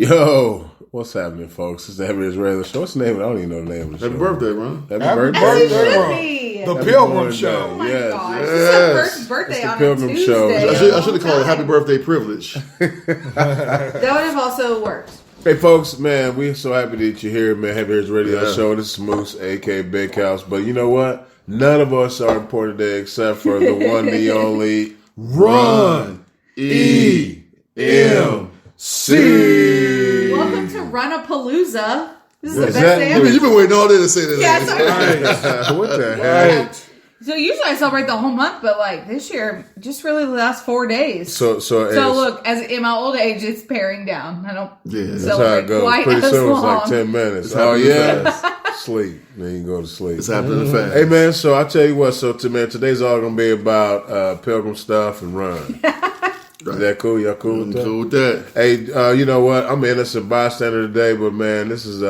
Yo, what's happening, folks? It's the Heavy Israeli Show. What's the name? I don't even know the name of the show. Happy birthday, Ron. Happy birthday, birthday, The Happy Pilgrim birthday. Show. Oh my Yes, gosh. yes. This is our first birthday It's the on Pilgrim a Tuesday. Show. I should have called it Happy Birthday Privilege. That would have also worked. Hey, folks, man, we're so happy that you're here, man. Heavy Hitters Radio Yeah. Show. This is Moose, a.k.a. Big House. But you know what? None of us are important today except for the one, the only Run E M C. Welcome to Runapalooza. This is What the is best that? day You've ever. been waiting all day to say that. Yeah, sorry. What the heck? Right. So usually I celebrate the whole month, but like this year, just really the last 4 days. So look, as in my old age, it's paring down. I don't Yeah, that's that's how celebrate it goes. quite Pretty as soon it's long. like 10 minutes. It's Oh, happening yeah. Sleep. Then you go to sleep. It's happening fast. Hey, man, so I'll tell you what. So, today's all going to be about Pilgrim stuff and Run. Is that cool? Y'all cool with I'm that? cool with that. Hey, you know what? I'm an innocent bystander today, but man, this is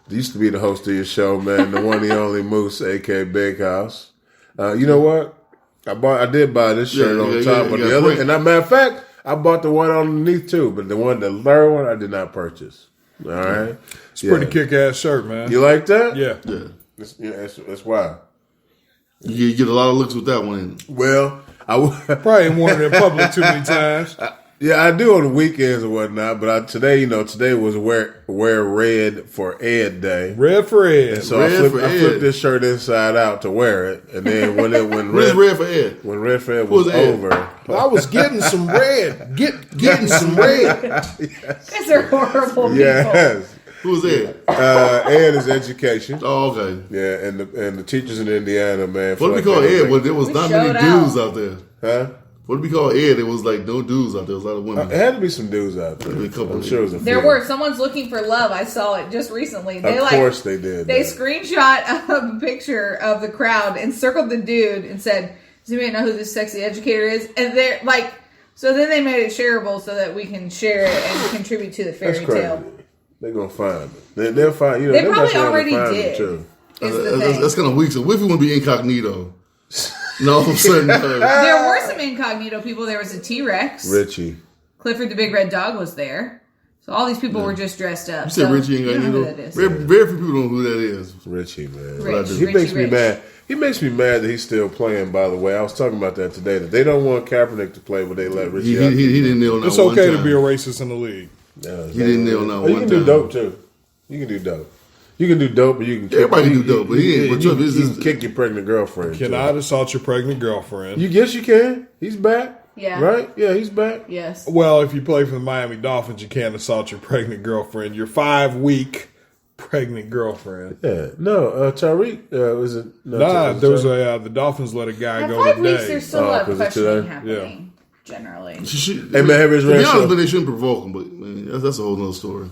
used to be the host of your show, man, the one, the only Moose, aka Big House. You know what? I did buy this shirt on yeah, top, yeah, but you the got other, print. and as a matter of fact, I bought the one underneath too, but the third one, I did not purchase. All right, It's a pretty kick-ass shirt, man. You like that? Yeah. Yeah. That's why. You get a lot of looks with that one. Well, Probably ain't worn it in public too many times. yeah, I do on the weekends and whatnot, but today was wear red for Ed Day. Red for Ed. So Red I for flipped Ed. this shirt inside out to wear it, and then when What is red for Ed? when Red for Ed was Who's Ed? over, I was getting some red. Getting some red. Guys are horrible people. yes, Who's Ed? Ed is education. Oh, okay. Yeah, and the teachers in Indiana, man. What did we call Ed? Well, there was not showed many out. dudes out there. Huh? What did we call Ed? It was like no dudes out there. It was a lot of It women. had to be some dudes out there. Maybe a couple I'm of sure it was a There few. were. Someone's looking for love. I saw it just recently. They Of course they did. They man. screenshot a picture of the crowd and circled the dude and said, "Does anybody know who this sexy educator is?" And they're like, so then they made it shareable so that we can share it and contribute to the That's fairy crazy. tale. They're gonna find it. They'll find. You know, They they'll probably mess around and already find did. it, too. Is the thing. That's kind of weak. So what if you want to be incognito? No, I'm certain. There were some incognito people. There was a T-Rex. Richie. Clifford the Big Red Dog was there. So all these people were just dressed up. You said Richie you know who Incognito? that is. Very few people know who that is. Richie, man. Rich, He Richie makes me Rich. mad. He makes me mad that he's still playing, by the way. I was talking about that today, that they don't want Kaepernick to play, but they let Richie out. He didn't nail not It's one okay time. to be a racist in the league. Yeah, He didn't nail not Oh, you one can time. do dope, too. You can do dope. You can do dope, but you can kick, Everybody can do dope, but he ain't- but you, it's you just- can kick your pregnant girlfriend. too. Cannot assault your pregnant girlfriend. You guess you can. He's back. Yeah. Right? Yeah, he's back. Yes. Well, if you play for the Miami Dolphins, you can't assault your pregnant girlfriend. Your 5-week pregnant girlfriend. Yeah. No, Tariq, was it? No, Nah, there was Tariq? the Dolphins let a guy At go 5 weeks, today. there's still Oh, a lot 'cause of it's questioning today? happening, generally. Hey, man, Heavy To be Israel honest, Show. but they shouldn't provoke him. But man, that's a whole nother story.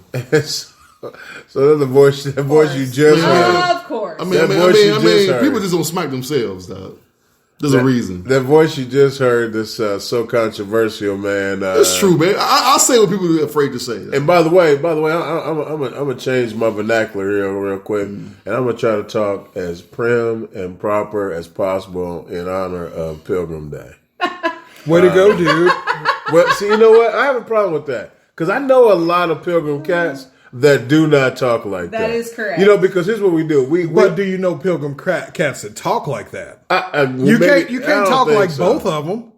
So that's the voice you just heard. Of course. I mean, That voice you just heard. people just don't smack themselves, dog. There's a reason. That voice you just heard, this so controversial, man. It's true, man. I'll say what people are afraid to say. And by the way, I'm gonna change my vernacular here real quick, and I'm gonna try to talk as prim and proper as possible in honor of Pilgrim Day. Way to go, dude. Well, see, you know what? I have a problem with that because I know a lot of Pilgrim cats that do not talk like that. That is correct. You know, because here's what we do. But do you know pilgrim cats that talk like that? You maybe- can't I don't talk think like so. both of them.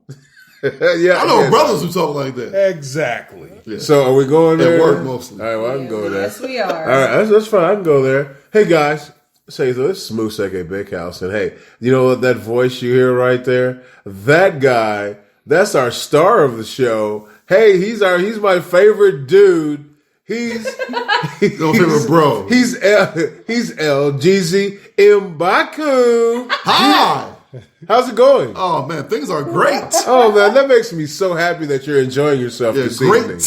Yeah, I know yeah. brothers who talk like that. Exactly. So are we going there? At work mostly. All right, well, I can go there. Yes, we are. All right, that's fine. I can go there. Hey, guys. Say so. This is Moose aka Big House, and hey, you know what? That voice you hear right there, that guy, that's our star of the show. Hey, he's my favorite dude. He's Your favorite bro. He's LGZ Mbaku. Hi. How's it going? Oh man, things are great. Oh man, that makes me so happy that you're enjoying yourself Yeah, this great. evening.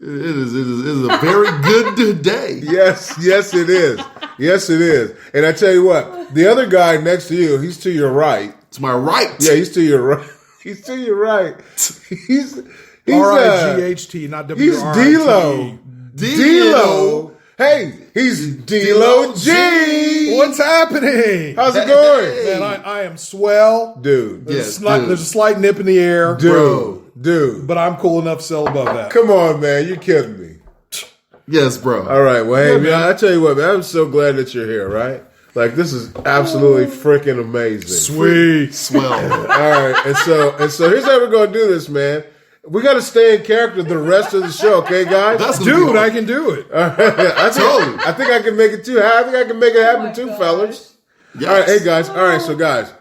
It is a very good day. Yes, it is. Yes, it is. And I tell you what, the other guy next to you, he's to your right. To my right. Yeah, he's to your right. He's to your right. He's R-I-G-H-T, not he's W-R-I-T. D-Lo. D-Lo. Hey, he's D-Lo G. What's happening? How's it going? Man, I am swell. Dude. Yes, There's a slight nip in the air. Dude. But I'm cool enough to sell above that. Come on, man. You're kidding me. Yes, bro. All right. Well, hey, man, I tell you what, man, I'm so glad that you're here, right? Like, this is absolutely freaking amazing. Sweet. Swell. All right. And so here's how we're going to do this, man. We got to stay in character the rest of the show, okay, guys? That's gonna be Dude, hard. I can do it. I think I can make it too. I think I can make it happen my too, gosh. fellas. Yes. All right, hey guys. All right, so guys,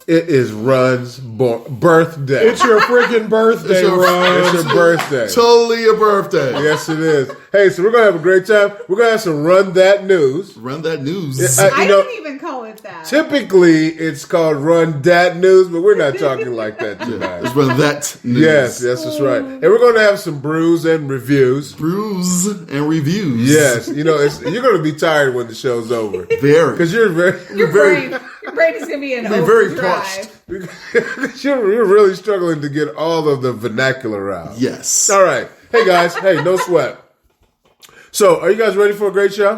it is Run's birthday. It's your freaking birthday, It's your- Ron. It's your birthday. Totally your birthday. Yes, it is. Hey, so we're gonna have a great time. We're gonna have some Run That News. Run that news. Yeah, I you know, didn't even call it that. typically it's called Run Dat News, but we're not talking like that tonight. Let's run that news. Yes, that's right. And we're gonna have some brews and reviews. Brews and reviews. Yes, you know, you're gonna be tired when the show's over Very. because you're very. Your brain is gonna be in You're very overdrive. parched. You're really struggling to get all of the vernacular out. Yes. All right. Hey, guys. Hey, no sweat. So, are you guys ready for a great show?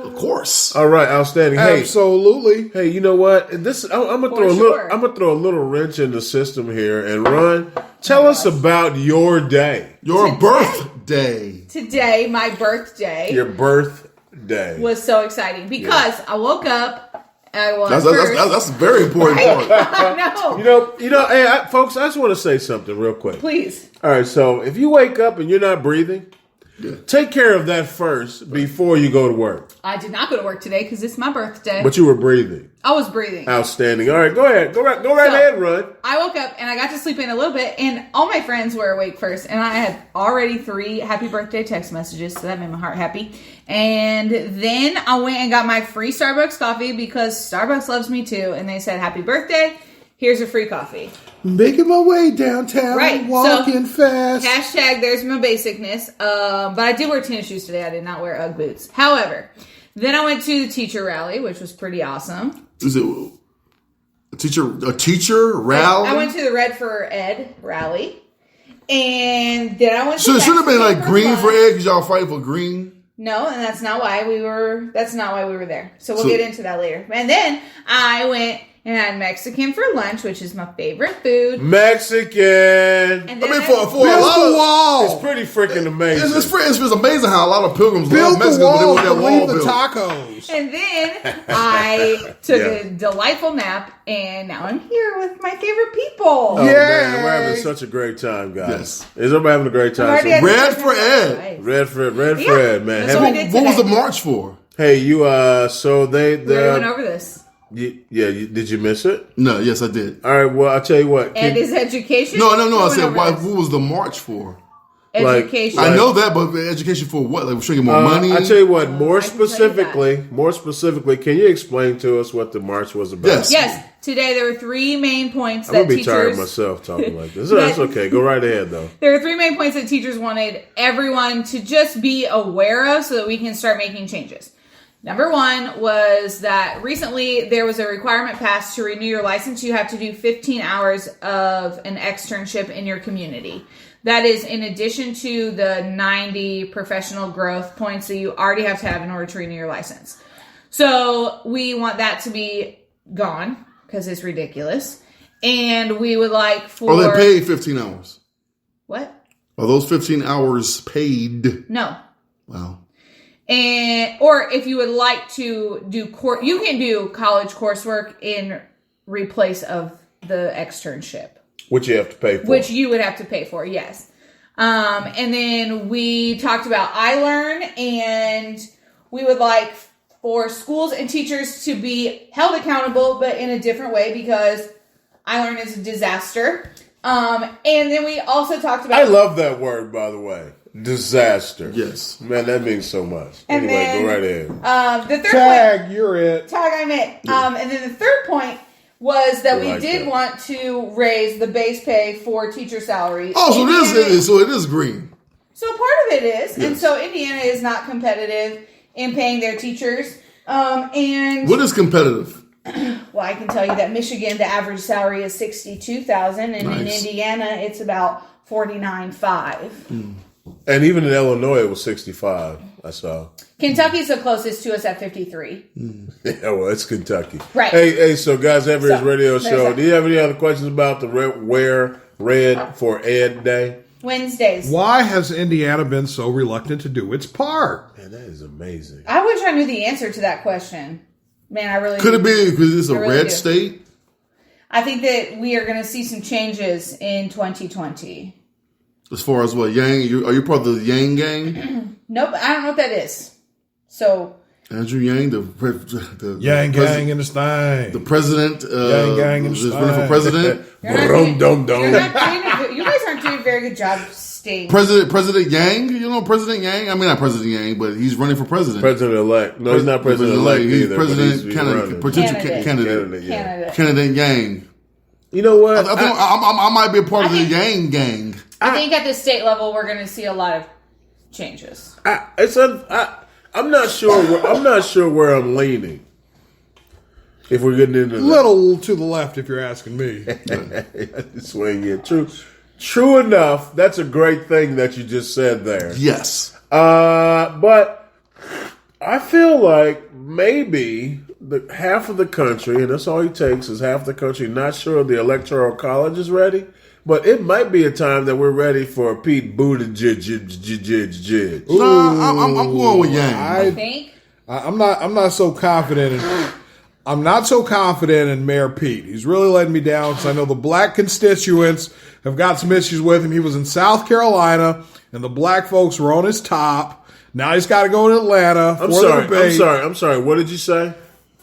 Of course. All right. Outstanding. Hey, Absolutely. hey, you know what? I'm gonna For throw sure. I'm gonna throw a little wrench in the system here. And Ron, tell us about your day. Your Today. birthday. Today, my birthday Your birthday. was so exciting because I woke up. I was That's a very important part. no, You know. Hey, folks, I just want to say something real quick. please. All right. So, if you wake up and you're not breathing, take care of that first before you go to work. I did not go to work today because it's my birthday. But you were breathing. I was breathing. Outstanding. All right, go ahead. Go right So- ahead, Run. I woke up and I got to sleep in a little bit, and all my friends were awake first, and I had already 3 happy birthday text messages, so that made my heart happy. And then I went and got my free Starbucks coffee because Starbucks loves me too, and they said, "Happy birthday, here's a free coffee." Making my way downtown, Right, walking fast. Hashtag there's my basicness. But I did wear tennis shoes today. I did not wear Ugg boots. However, then I went to the teacher rally, which was pretty awesome. Is it a teacher rally? I went to the Red for Ed rally. And then I went to Should have been like Mexican green for fun. Ed because y'all fight for green. No, and that's not why we were there. So we'll So- get into that later. And then I went and had Mexican for lunch, which is my favorite food. Mexican. And then I mean, for a Build lot the of wall. It's pretty freaking amazing. it's amazing how a lot of pilgrims Build love the Mexico, but they wall. want that wall Leave the built. tacos. And then I took Yeah. a delightful nap, and now I'm here with my favorite people. Oh, Yay. man, we're having such a great time, guys. Yes. Is everybody having a great time? Already So, had the Red first for Ed. night. Red Yeah, Fred, man. that's what we Have- did What was the today. march for? hey, you. So they. We already went over this. Did you miss it? No, yes, I did. All right. Well, I'll tell you what. And is education? No, I We went said, over why? this. What was the march for? Education. I know that, but the education for what? Like, we're trying to get more money? I tell you what. More I can tell you specifically, can you explain to us what the march was about? Yes. Yes, today there were 3 main points I'm that gonna be tired of teachers. myself talking like this. That's okay. Go right ahead, though. There were 3 main points that teachers wanted everyone to just be aware of so that we can start making changes. Number 1 was that recently there was a requirement passed to renew your license. You have to do 15 hours of an externship in your community. That is in addition to the 90 professional growth points that you already have to have in order to renew your license. So we want that to be gone because it's ridiculous. And we would like for... Or they paid 15 hours. What? Are those 15 hours paid? No. Wow. And or if you would like to do you can do college coursework in replace of the externship, Which you have to pay for. which you would have to pay for. Yes. And then we talked about iLearn, and we would like for schools and teachers to be held accountable, but in a different way because iLearn is a disaster. And then we also talked about I love that word, by the way. Disaster. Yes. Man, that means so much. And Anyway, then- go right ahead. the third point. Tag, you're it. Tag I meant. And then the third point was that we like did that. want to raise the base pay for teacher salaries. Oh, so Indiana- it is green. So part of it is, and Yes. so Indiana is not competitive in paying their teachers. And What is competitive? well, I can tell you that Michigan, the average salary is $62,000, and in Nice. Indiana, it's about $49,500. And even in Illinois, it was 65. I saw. Kentucky's the closest to us at 53. Yeah, well, it's Kentucky. Right. Hey, so guys, every So, radio there's show. that. Do you have any other questions about the Wear Red for Ed Day? Wednesdays. Why has Indiana been so reluctant to do its part? Man, that is amazing. I wish I knew the answer to that question. Man, I really Could it be because it's a I really red do. state? I think that we are going to see some changes in 2020. As far as what, Yang? Are you part of the Yang gang? Nope, I don't know what that is. So, Andrew Yang, the Yang president- gang in the stein. the president, Yang gang and is running for Stein. president. you're not Brum, dum, you're dum. not doing you guys aren't doing a very good job staying. President Yang, you know President Yang. I mean, not President Yang, but he's running for president. President-elect. No, he's not president-elect He's either. president but he's candidate, running. potential Candidate. candidate, Yeah. Canada. candidate Yang. You know what? I think I might be a part of the think- Yang gang. I think at the state level, we're going to see a lot of changes. I'm not sure. I'm not sure where I'm leaning. If we're getting into that. Little to the left, if you're asking me. Swing it. True enough. That's a great thing that you just said there. Yes. But I feel like maybe half of the country, and that's all it takes, is half the country not sure the Electoral College is ready. But it might be a time that we're ready for Pete Buttigieg. No, I'm going with Yang. I think. I'm not so confident in. I'm not so confident in Mayor Pete. He's really letting me down because I know the black constituents have got some issues with him. He was in South Carolina, and the black folks were on his top. Now he's got to go to Atlanta for the debate. I'm sorry. What did you say?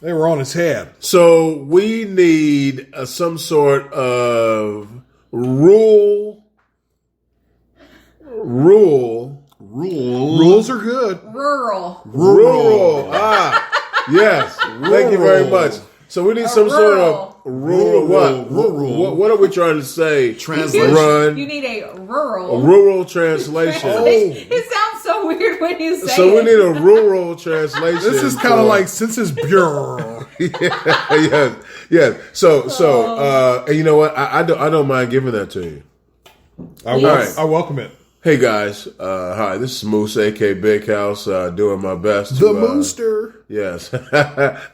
They were on his head. So we need some sort of rules Rules are good. Rural. Yes. Thank you very much. So we need some sort of rural. Rural. What are we trying to say? Translation. Run. You need a rural. Rural translation. It sounds so weird when you say So we it. need a rural translation. This is kind of like Census Bureau. yes. So, and you know what? I don't mind giving that to you. I welcome it. Hey guys, hi. This is Moose, aka Big House, doing my best. The to, Mooster. Yes,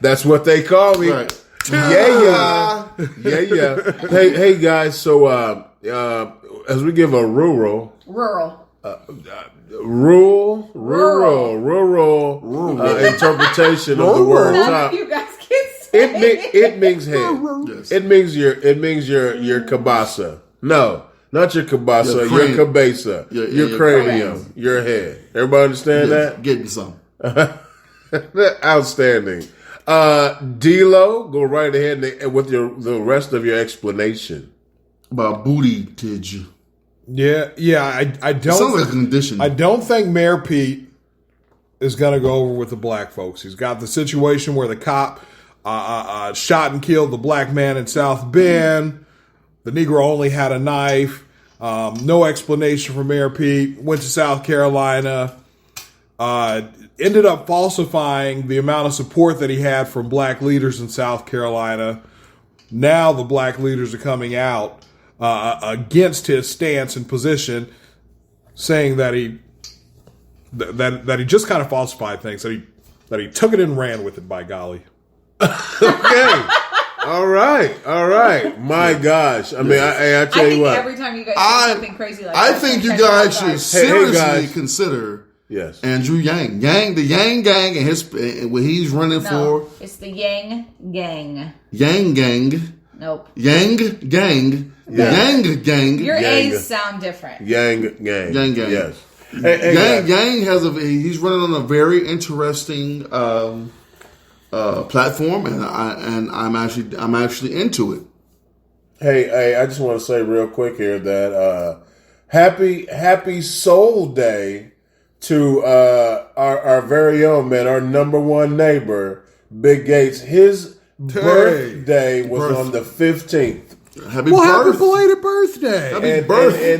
that's what they call me. Right. Yeah. Hey guys. So, as we give a rural interpretation of the word None top, of you guys can say it means head. Yes. It means your kabasa. No, not your kabasa. Your Your cranium. kabesa. Your Your cranium. Your head. Everybody understand that? Getting some. Outstanding. D-Lo, go right ahead with the rest of your explanation. About booty-tige. Yeah. I don't. Sounds like a condition. I don't think Mayor Pete is going to go over with the black folks. He's got the situation where the cop shot and killed the black man in South Bend. The Negro only had a knife. No explanation for Mayor Pete. Went to South Carolina. Ended up falsifying the amount of support that he had from black leaders in South Carolina. Now the black leaders are coming out against his stance and position, saying that he just kind of falsified things, that he took it and ran with it, by golly. Okay. All right. My gosh. I mean, I I tell you think what. every time you guys say something crazy like I that, think you I'm trying to guys should outside. Hey, seriously guys. consider Yes. Andrew Yang. The Yang gang and what he's running No, for. it's the Yang Gang. Yang gang. Nope. Yang gang. Yang gang. Your Yang. A's sound different. Yang gang. Yang gang. Yes. Hey, guys. Yang has he's running on a very interesting platform, and I'm actually into it. Hey, I just want to say real quick here that happy Soul Day to our very own man, our number one neighbor, Big Gates. His birthday was on the 15th. Happy Happy belated birthday! Happy birthday.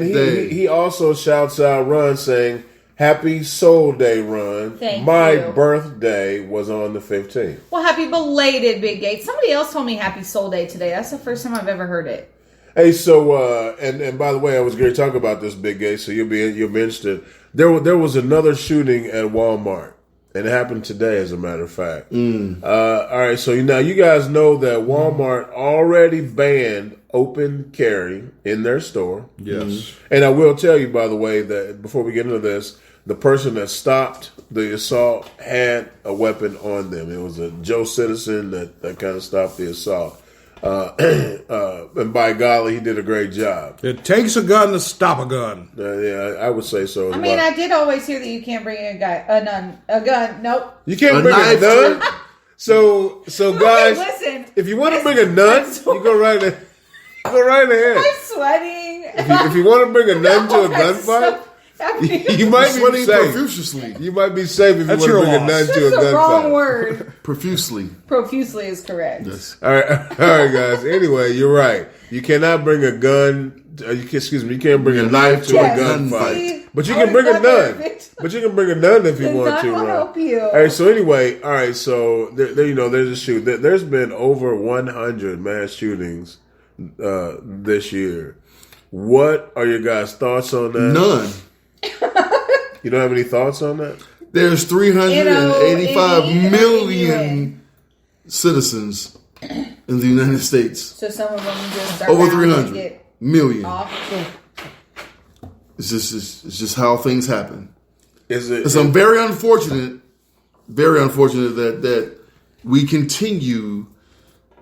And he also shouts out Run saying, Happy Soul Day, Run. Thank My you. birthday was on the 15th. Well, happy belated Big Gate. Somebody else told me Happy Soul Day today. That's the first time I've ever heard it. Hey, so and by the way, I was going to talk about this, Big Gate, so you'll be interested. There was another shooting at Walmart. And it happened today, as a matter of fact. All right, so now you guys know that Walmart already banned open carry in their store. Yes. And I will tell you, by the way, that before we get into this, the person that stopped the assault had a weapon on them. It was a Joe citizen that kind of stopped the assault. And by golly, he did a great job. It takes a gun to stop a gun. Yeah, I would say so as I mean, well. I did always hear that you can't bring a gun. Nope. You can't A bring a knife nun. So guys, listen. if you want to bring a nun, you go right ahead. Go right ahead. I'm sweating. If you want to bring a nun to a gunfight, you might be Sweating safe. profusely. You might be safe if That's you want to your bring a loss. nun to a That's the wrong gunfight. word. Profusely. Profusely is correct. Yes. All right, guys. Anyway, you're right. You cannot bring a gun. You can't bring a knife to Yes, a gunfight. see? But you I can bring a was not nun. perfect. But you can bring a nun if you The want nun to. will help you. All right. So anyway, all right. So there's a shoot. There's been over 100 mass shootings this year. What are your guys' thoughts on that? None. You don't have any thoughts on that? There's 385 You know, million citizens in the United States. So some of them just are Over bound to 300 get million. off. It's just how things happen. Is it? It's very unfortunate that we continue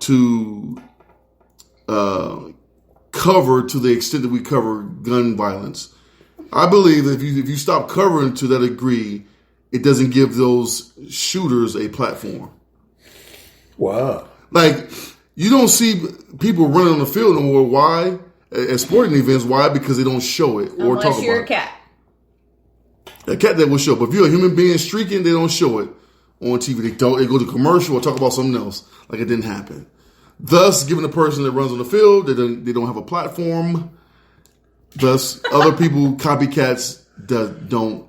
to cover to the extent that we cover gun violence. I believe that if you stop covering to that degree, it doesn't give those shooters a platform. Wow. Like, you don't see people running on the field no more. Why? At sporting events, why? Because they don't show it or talk Unless about you're a it. cat. A cat that will show, but if you're a human being streaking, they don't show it on TV. They don't. They go to commercial or talk about something else, like it didn't happen. Thus, giving the person that runs on the field, they don't have a platform. Thus, other people, copycats, don't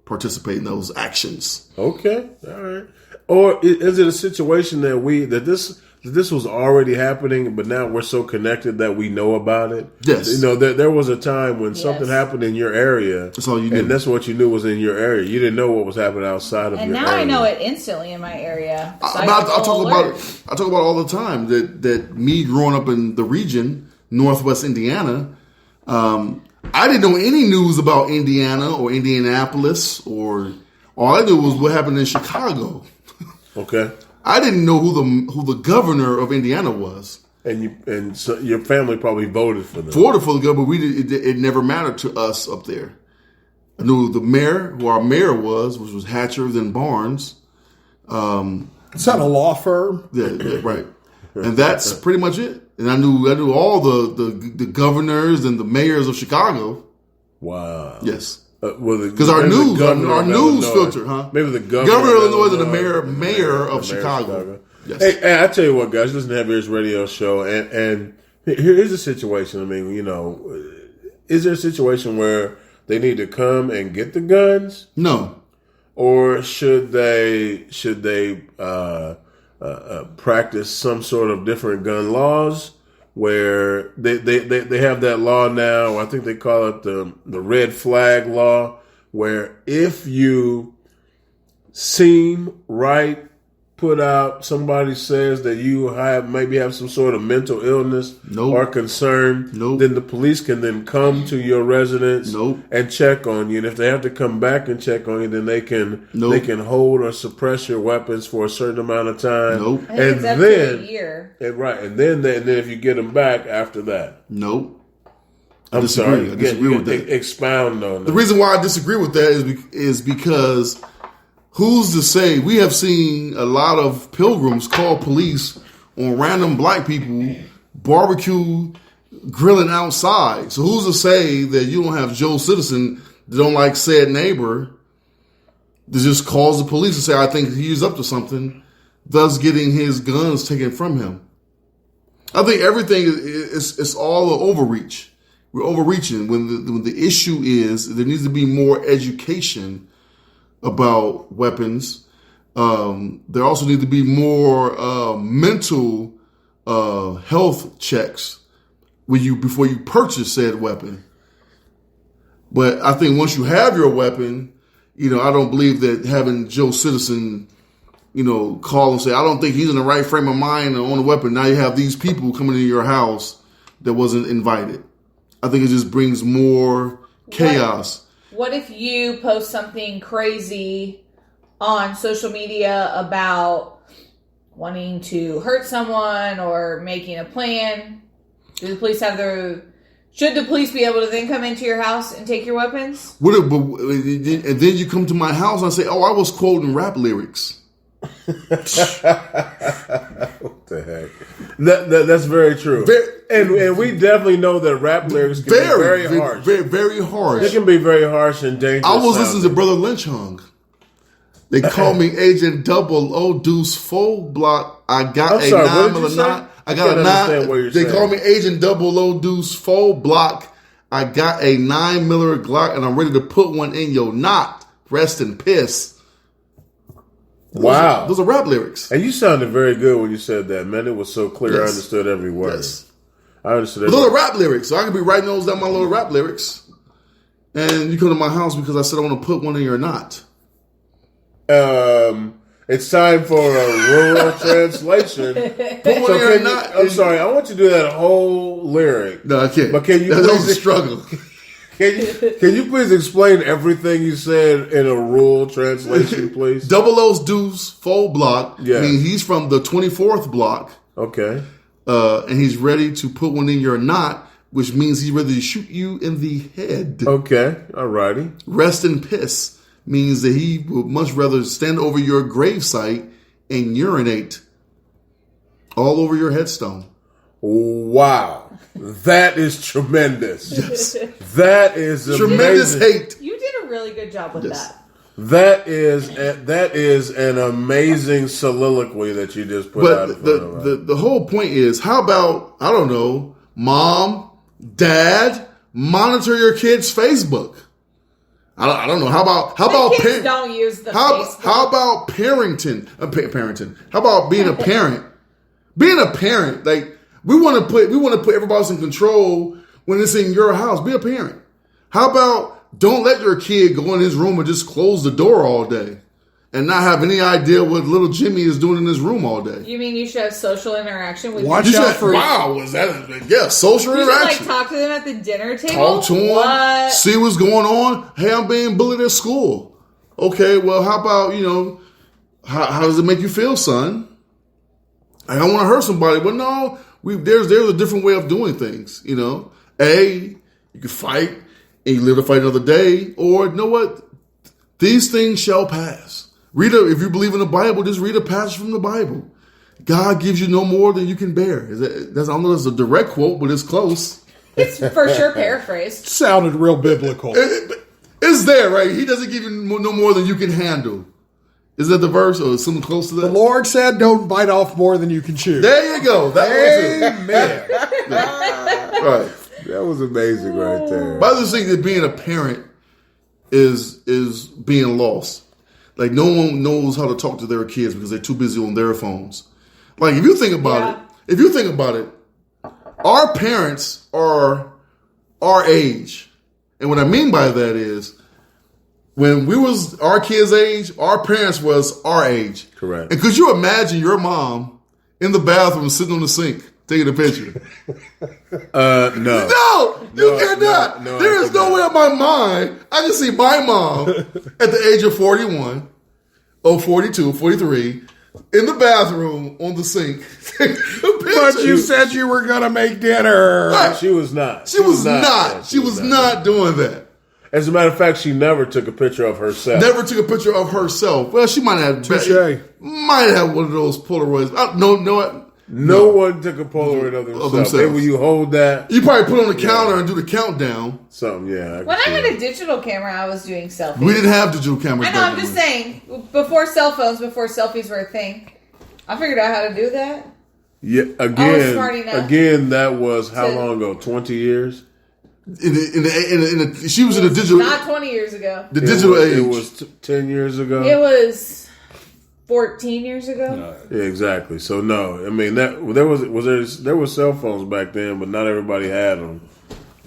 participate in those actions. Okay. All right. Or is it a situation that this was already happening, but now we're so connected that we know about it? Yes. You know, there was a time when something happened in your area. That's all you knew. And that's what you knew was in your area. You didn't know what was happening outside of And your now area. I know it instantly in my area. I talk about it all the time. That me growing up in the region, Northwest Indiana, I didn't know any news about Indiana or Indianapolis, or all I knew was what happened in Chicago. Okay. I didn't know who the governor of Indiana was. And so your family probably voted for them. Voted for the governor, but it never mattered to us up there. I knew the mayor, who our mayor was, which was Hatcher, then Barnes. It's not a law firm. Yeah, right. And that's pretty much it. And I knew all the governors and the mayors of Chicago. Wow. Yes. Because our news filter, huh? Maybe the governor of Illinois and the mayor of Chicago. Yes. Hey, I tell you what, guys, listen to Heavy Ears Radio Show, and here's a situation. I mean, is there a situation where they need to come and get the guns, No. or should they practice some sort of different gun laws? Where they have that law now, I think they call it the red flag law, where if you seem right, put out, somebody says that you maybe have some sort of mental illness or concern, then the police can then come to your residence and check on you. And if they have to come back and check on you, then they can hold or suppress your weapons for a certain amount of time. I think it's up to a year. And then if you get them back after that. I'm sorry. I disagree with that. Expound on that. The reason why I disagree with that is because who's to say? We have seen a lot of pilgrims call police on random black people barbecue grilling outside. So who's to say that you don't have Joe Citizen that don't like said neighbor that just calls the police and say, I think he's up to something, thus getting his guns taken from him? I think everything is all an overreach. We're overreaching when the issue is there needs to be more education about weapons. There also need to be more mental health checks before you purchase said weapon. But I think once you have your weapon, I don't believe that having Joe Citizen, call and say, I don't think he's in the right frame of mind and own a weapon. Now you have these people coming into your house that wasn't invited. I think it just brings more chaos. What if you post something crazy on social media about wanting to hurt someone or making a plan? Should the police be able to then come into your house and take your weapons? And then you come to my house and I say, I was quoting rap lyrics. What the heck? That's very true. And we definitely know that rap lyrics can be very harsh. Very harsh. They can be very harsh and dangerous. I was listening to Brother Lynch Hung. They call me Agent 00 Deuce Full Block. I got a 9mm. I got a 9. They call me Agent 00 Deuce Full Block. I got a 9mm Glock, and I'm ready to put one in your knot. Rest in piss. Wow. Those are rap lyrics. And you sounded very good when you said that, man. It was so clear. Yes. I understood every word. Yes. I understood every Little word. rap lyrics. So I could be writing those down, my little rap lyrics. And you come to my house because I said I want to put one in your knot. It's time for a rural translation. I'm sorry, I want you to do that whole lyric. No, I can't. But can you that was a please struggle. Can you please explain everything you said in a rural translation, please? 00's Deuce Full Block. Yeah. I mean, he's from the 24th block. Okay. And he's ready to put one in your knot, which means he's ready to shoot you in the head. Okay. All righty. Rest in piss means that he would much rather stand over your gravesite and urinate all over your headstone. Wow. That is tremendous. Yes. That is Tremendous amazing. hate. You did a really good job with Yes. that. That is an amazing soliloquy that you just put out. But the whole point is, how about, I don't know, mom, dad, monitor your kid's Facebook. I don't know. How about kids don't use the Facebook. How about parenting? Parenting. How about being a parent? Being a parent, like we want to put everybody else in control when it's in your house. Be a parent. How about don't let your kid go in his room and just close the door all day and not have any idea what little Jimmy is doing in his room all day? You mean you should have social interaction with Watch your out for- Wow, was that? Yeah, social You should interaction. talk to them at the dinner table. Talk to them. What? See what's going on. Hey, I'm being bullied at school. Okay, well, how about, how does it make you feel, son? I don't want to hurt somebody. Well, no, there's a different way of doing things, you can fight and you live to fight another day. Or, you know what? These things shall pass. If you believe in the Bible, just read a passage from the Bible. God gives you no more than you can bear. I don't know if it's a direct quote, but it's close. It's for sure paraphrased. Sounded real biblical. It's there, right? He doesn't give you no more than you can handle. Is that the verse or something close to that? The Lord said, "Don't bite off more than you can chew." There you go. Amen. Right. That was amazing right there. But I just think that being a parent is being lost. Like no one knows how to talk to their kids because they're too busy on their phones. Like if you think about it, our parents are our age. And what I mean by that is when we was our kids' age, our parents was our age. Correct. And could you imagine your mom in the bathroom sitting on the sink taking a picture? No. No, you cannot. no, There I is no way in my mind I can see my mom at the age of 41, 42, 43, in the bathroom on the sink. But you said you were going to make dinner. Right. She was not. She was not doing that. As a matter of fact, she never took a picture of herself. Never took a picture of herself. Well, she might have. Touché. Might have one of those Polaroids. No one took a Polaroid of themselves. Hey, will you hold that? You probably put it on the counter and do the countdown. Something, yeah. When I had a digital camera, I was doing selfies. We didn't have digital cameras. I know, I'm just saying, before cell phones, before selfies were a thing, I figured out how to do that. Yeah, I was smart enough again, that was how long ago? 20 years? She was in the digital. Not 20 years ago. The digital age. It was 10 years ago. It was 14 years ago. No. Yeah, exactly. So no, I mean there were cell phones back then, but not everybody had them.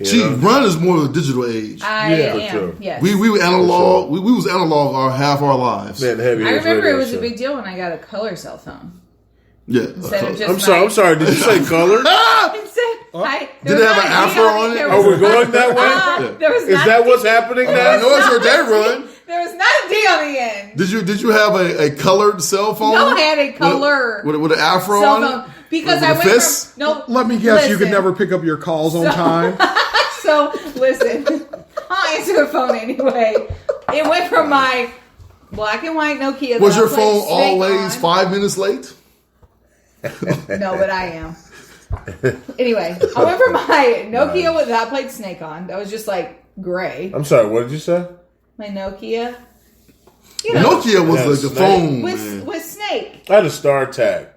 See, know? run is more of the digital age. I Yeah, am. sure. Yes. We were analog. We was analog half our lives. Man, Heavy I Hitters remember it Radio was Show. a big deal when I got a color cell phone. Yeah. Instead of just I'm sorry. Did you say color? Did it have an afro on it? Are we going that way? There was Is not that a what's D- happening I now? know it's your day run. There was not a D on the end. Did you have a colored cell phone? No, I had a color with an afro cell on phone it. because With I a went fist? from no. Let me guess, you could listen. never pick up your calls on time. So listen, I'll answer the phone anyway. It went from my black and white Nokia. Was that your I played phone Snake always on. 5 minutes late? No, but I am. Anyway, I went from my Nokia that I played Snake on. That was just like gray. I'm sorry. What did you say? My Nokia. You know, Nokia was Yeah, like the Snake. phone. Man. with Snake. I had a StarTAC.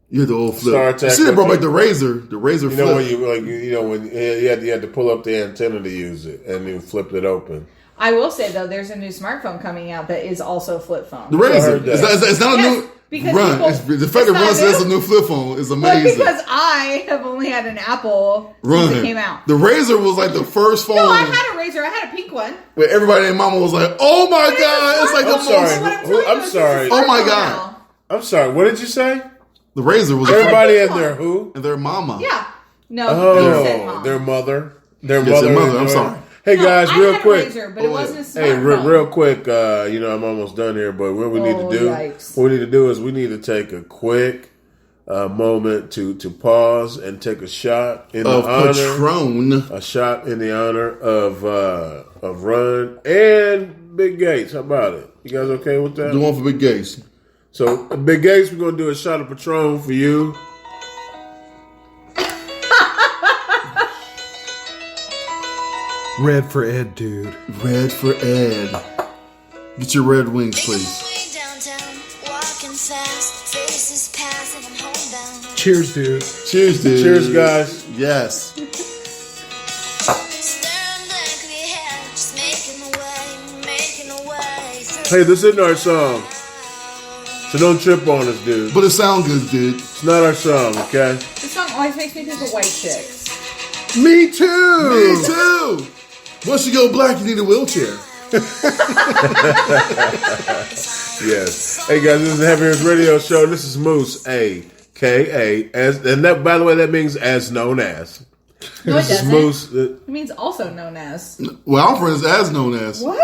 You had the old flip. StarTAC. You see, they brought back the Razor. The Razor You flip. know when when you had to pull up the antenna to use it, and you flipped it open. I will say though, there's a new smartphone coming out that is also a flip phone. The Razor. heard that. It's not a Yes, new because run. people- It's, the it's fact that not Run says it's a new. new flip phone is But amazing. because I have only had an Apple Run. since it came out. The Razor was like the first phone. No, I had a Razor. I had a pink one. where everybody and mama was like, "Oh my But god!" It's like the I'm sorry. most. What I'm telling I'm you is sorry. it's a Oh my smartphone God. now. I'm sorry. What did you say? The Razor was the Everybody first, and their who? and their mama. Yeah. No, you said Oh, mom. their mother. Their Yes, their mother. I'm enjoyed- sorry. Hey No, guys, I real had quick. A Razor, but it Oh, wasn't a Hey, smartphone. real quick. I'm almost done here, but what we need to do, Yikes. what we need to do is we need to take a quick moment to pause and take a shot in Of the honor, Patron. a shot in the honor of Run and Big Gates. How about it? You guys okay with that? The one for Big Gates. So, Big Gates, we're gonna do a shot of Patron for you. Red for Ed, dude. Red for Ed. Get your red wings, please. Cheers, dude. Cheers, dude. Cheers, guys. Yes. Hey, this isn't our song, so don't trip on us, dude. But it sounds good, dude. It's not our song, okay? This song always makes me think of white chicks. Me too. Me too. Once you go black, you need a wheelchair. Yes. Hey guys, this is the Heavy Hitters Radio Show. This is Moose, A.K.A. And that, by the way, that means as known as. No, it This is doesn't. Moose. It means also known as. Well, our friends as known as. What?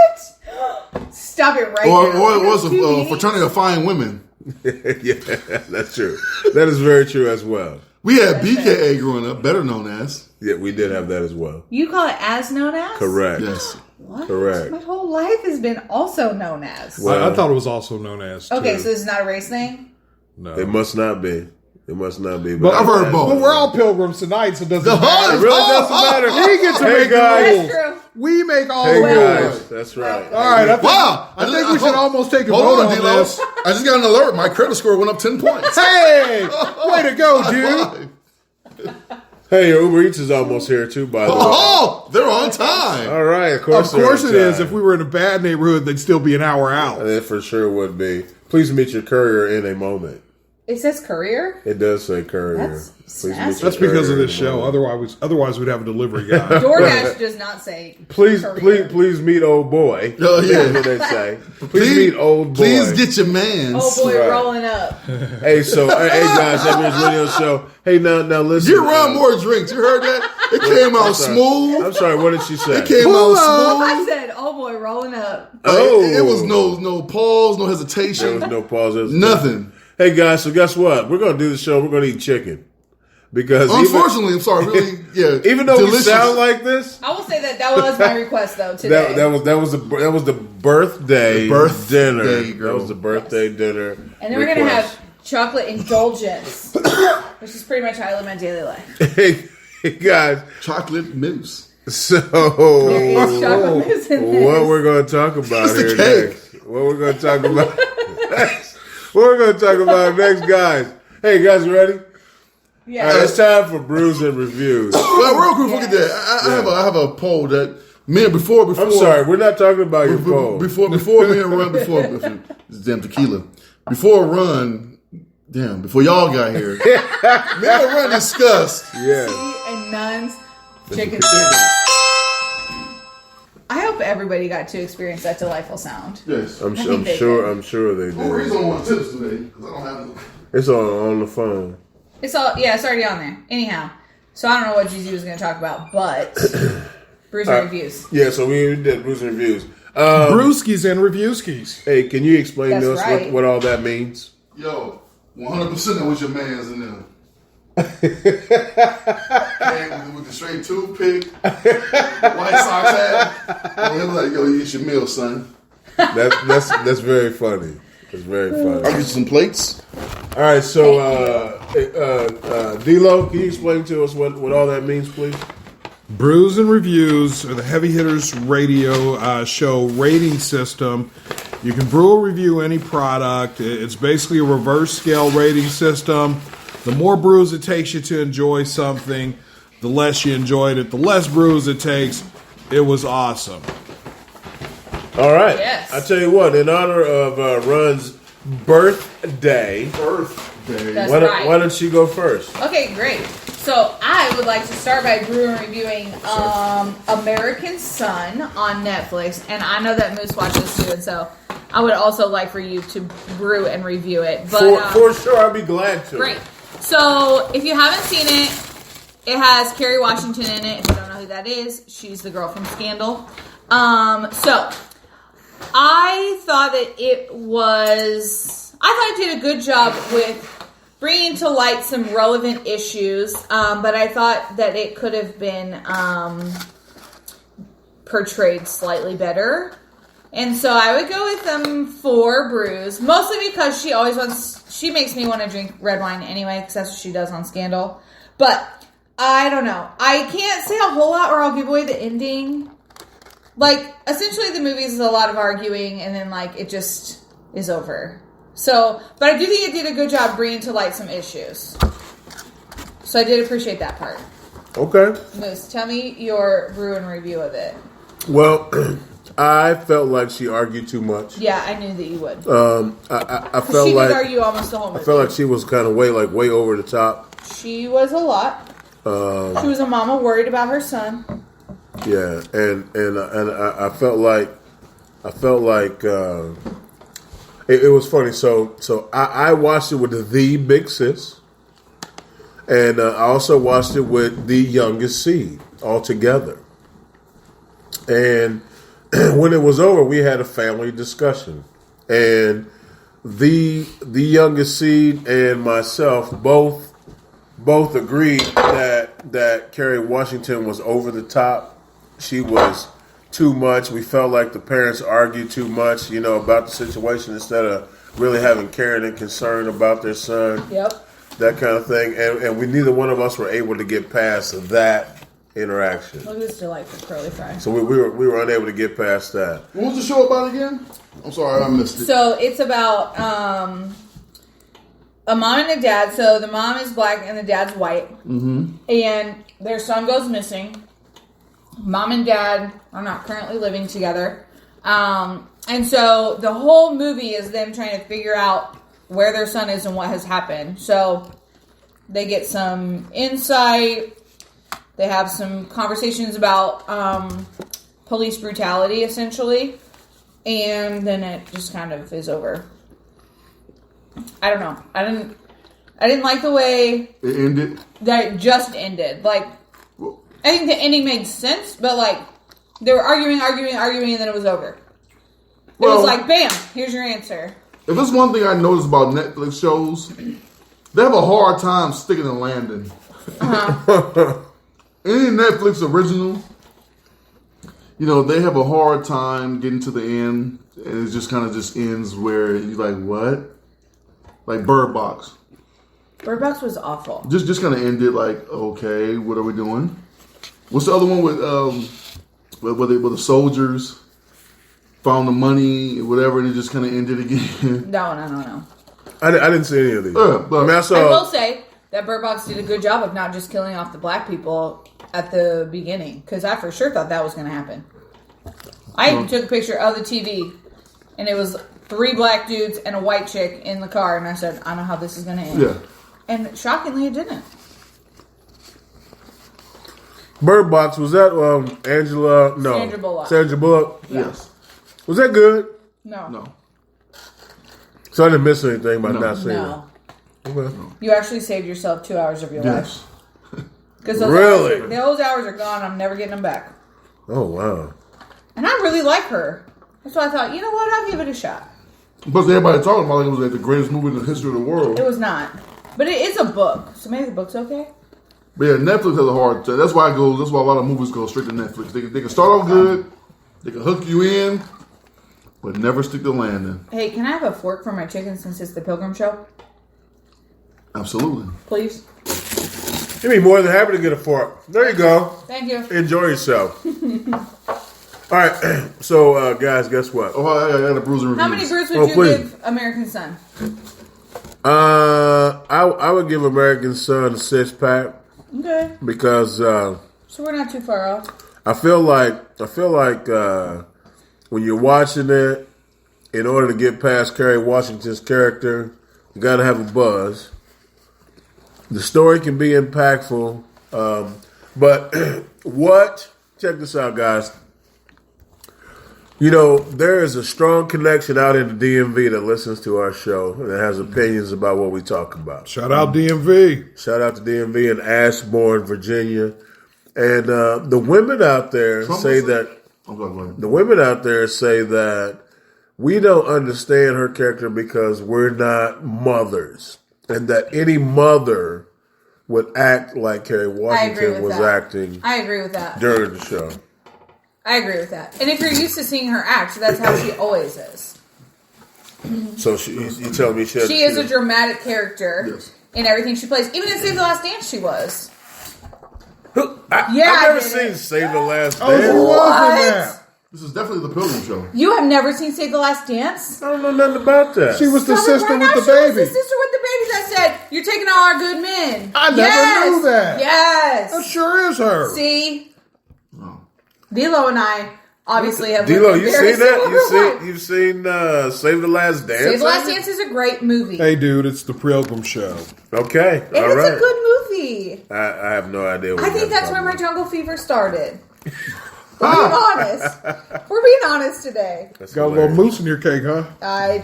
Stop it right Or now. it was a Too many. fraternity of fine women. Yeah, that's true. That is very true as well. We had BKA growing up, better known as. Yeah, we did have that as well. You call it as known as? Correct. Yes. What? Correct. My whole life has been also known as. Well, I thought it was also known as. Okay, too. so this is not a race thing? no. It must not be. It must not be. But I've heard both. Well, we're all pilgrims tonight, so it doesn't The matter. It really doesn't matter. He gets to Hey, make guys. the rules. That's true. We make all Hey the rules. guys, that's right. All right, I think, Wow. I think we should almost take a Hold vote on, on D-Lo. this. I just got an alert. My credit score went up 10 points. Hey, way to go, dude! Hey, your Uber Eats is almost here too, by the way. Oh, they're on time. All right, of Of course. course it they're on is. time. If we were in a bad neighborhood, they'd still be an hour out. It for sure would be. Please meet your courier in a moment. It says courier? It does say courier. That's Please sassy. meet your That's because of courier this in a show. moment. Otherwise, we'd have a delivery guy. DoorDash does not say Please, courier. please meet old boy. Oh, yeah. That's what they say. Please meet old boy. Please get your mans. Oh boy, Right. rolling up. Hey, so hey guys, Heavy Hitters Radio Show. Hey, now listen. Get around more drinks. You heard that? It came out I'm sorry. smooth. I'm sorry. What did she say? It came Pull out up. I smooth. said, oh boy, rolling up. Oh. It was no pause, no There hesitation, was no pause. There was nothing. Hey guys, so guess what? We're gonna do the show. We're gonna eat chicken because Unfortunately, I'm sorry. Really, yeah. even though delicious. we sound like this, I will say that was my request though today. that was the birthday The birthday dinner. girl. That was the birthday dinner. and then we're gonna request. have chocolate indulgence, which is pretty much how I live my daily life. Hey guys, chocolate mousse. so There is chocolate mousse in this. what we're going to talk about It's the here cake. next? What we're going to talk about next? What we're going to talk about next, guys? Hey guys, you ready? Yeah. All right, it's time for brews and reviews. Well, real quick, look at Yes. that. I have a poll that me before. I'm sorry, we're not talking about your poll. Before me and Run before this damn tequila. Before y'all got here, me and Run discussed Yeah. Tea and nuns Chicken. I hope everybody got to experience that delightful sound. Yes. I'm think they sure they Reason did. I want tips today because I don't have no. It's on the phone. It's already on there. Anyhow, so I don't know what GZ was going to talk about, but Bruce reviews. Yeah, so we did Bruce reviews. Brewskis and reviewskis. Hey, can you explain to That's us right. what all that means? Yo, 100% that was your man's in there. Came with the straight toothpick, white socks hat. And he was like, yo, it's your meal, son. That's very funny. It's very I'll funny. get you some plates. All right, so D-Lo, can you explain to us what all that means, please? Brews and Reviews are the Heavy Hitters radio show rating system. You can brew or review any product. It's basically a reverse scale rating system. The more brews it takes you to enjoy something, the less you enjoyed it. The less brews it takes, it was awesome. All right. Yes. I tell you what, in honor of Run's birthday, That's why right. don't you go first? Okay, great. So I would like to start by brewing and reviewing American Son on Netflix, and I know that Moose watches too, and so I would also like for you to brew and review it. But For sure, I'd be glad to. great. So if you haven't seen it, it has Kerry Washington in it. If you don't know who that is, she's the girl from Scandal. So I thought that it did a good job with bringing to light some relevant issues, but I thought that it could have been portrayed slightly better. And so I would go with them 4 brews, mostly because she makes me want to drink red wine anyway, because that's what she does on Scandal. But I don't know. I can't say a whole lot or I'll give away the ending. Like, essentially the movie is a lot of arguing and then, like, it just is over. So, but I do think it did a good job bringing to light some issues. So I did appreciate that part. Okay. Moose, tell me your brew and review of it. Well, I felt like she argued too much. Yeah, I knew that you would. I felt She like did argue almost the whole I movie. felt like she was kind of way over the top. She was a lot. She was a mama worried about her son. Yeah, and I felt like it was funny. So I watched it with the Big Sis, and I also watched it with the Youngest Seed all together. And when it was over, we had a family discussion, and the Youngest Seed and myself both agreed that Kerry Washington was over the top. She was too much. We felt like the parents argued too much, about the situation instead of really having caring and concern about their son. Yep. That kind of thing. And we neither one of us were able to get past that interaction. Look at this delightful curly fry. So we were unable to get past that. What was the show about again? I'm sorry, I missed it. So it's about a mom and a dad. So the mom is black and the dad's white. Mm-hmm. And their son goes missing. Mom and dad are not currently living together. And so the whole movie is them trying to figure out where their son is and what has happened. So they get some insight. They have some conversations about police brutality, essentially. And then it just kind of is over. I don't know. I didn't like the way It ended. that it just ended. Like, I think the ending made sense, but like they were arguing, and then it was over. It was like, bam, here's your answer. If there's one thing I noticed about Netflix shows, they have a hard time sticking the landing. Any Netflix original, they have a hard time getting to the end, and it just kind of just ends where you're like, what? Like Bird Box. Bird Box was awful. Just kind of ended like, okay, what are we doing? What's the other one with where the soldiers found the money, whatever, and it just kind of ended again? That one, I don't know. I didn't see any of these. But I mean, I I saw. will say that Bird Box did a good job of not just killing off the black people at the beginning, because I for sure thought that was going to happen. I even took a picture of the TV, and it was 3 black dudes and a white chick in the car, and I said, I know how this is going to end. Yeah. And shockingly, it didn't. Bird Box, was that Angela? No. Sandra Bullock. Sandra Bullock? Yes. Was that good? No. So I didn't miss anything by not seeing No. it. Okay. You actually saved yourself 2 hours of your Yes. life. Because Really? those hours are gone. I'm never getting them back. Oh, wow. And I really like her. That's why I thought, you know what? I'll give it a shot. Plus, everybody talking about it was like the greatest movie in the history of the world. It was not. But it is a book. So maybe the book's okay. But yeah, Netflix has a hard time. That's why that's why a lot of movies go straight to Netflix. They can start off good, they can hook you in, but never stick the landing. Hey, can I have a fork for my chicken since it's the Pilgrim Show? Absolutely. Please? You'd be more than happy to get a fork. There you go. Thank you. Enjoy yourself. All right. So, guys, guess what? Oh, I got a bruising review. How many brews would you please. give American Son? I would give American Son a 6-pack Okay. because So we're not too far off. I feel like when you're watching it, in order to get past Kerry Washington's character, you got to have a buzz. The story can be impactful, but check this out, guys. You know, there is a strong connection out in the DMV that listens to our show and that has opinions about what we talk about. Shout out DMV. Shout out to DMV in Ashbourne, Virginia. And the women out there say that the women out there say that we don't understand her character because we're not mothers, and that any mother would act like Kerry Washington was acting I agree with that. during the show. I agree with that. And if you're used to seeing her act, that's how she always is. So you tell me she She is a dramatic character Yes. in everything she plays. Even in Save the Last Dance, she was. I've Yeah, I never did seen it. Save the Last Oh, who Dance. was in that? This is definitely the Pilgrim Show. You have never seen Save the Last Dance? I don't know nothing about that. She was the Stop it sister right with now. the She was baby. the sister with the baby that said, "You're taking all our good men." I never knew that. Yes. That sure is her. See? D'Lo and I obviously have D-Lo, lived you very seen that? similar lives. You've seen Save the Last Dance? Save the Last Dance is a great movie. Hey, dude, it's the Pilgrim Show. Okay, And all it's right. a good movie. I have no idea. What I think that's where my talking jungle fever started. We're being honest. We're being honest today. about. That's Got a little hilarious. mousse in your cake, huh?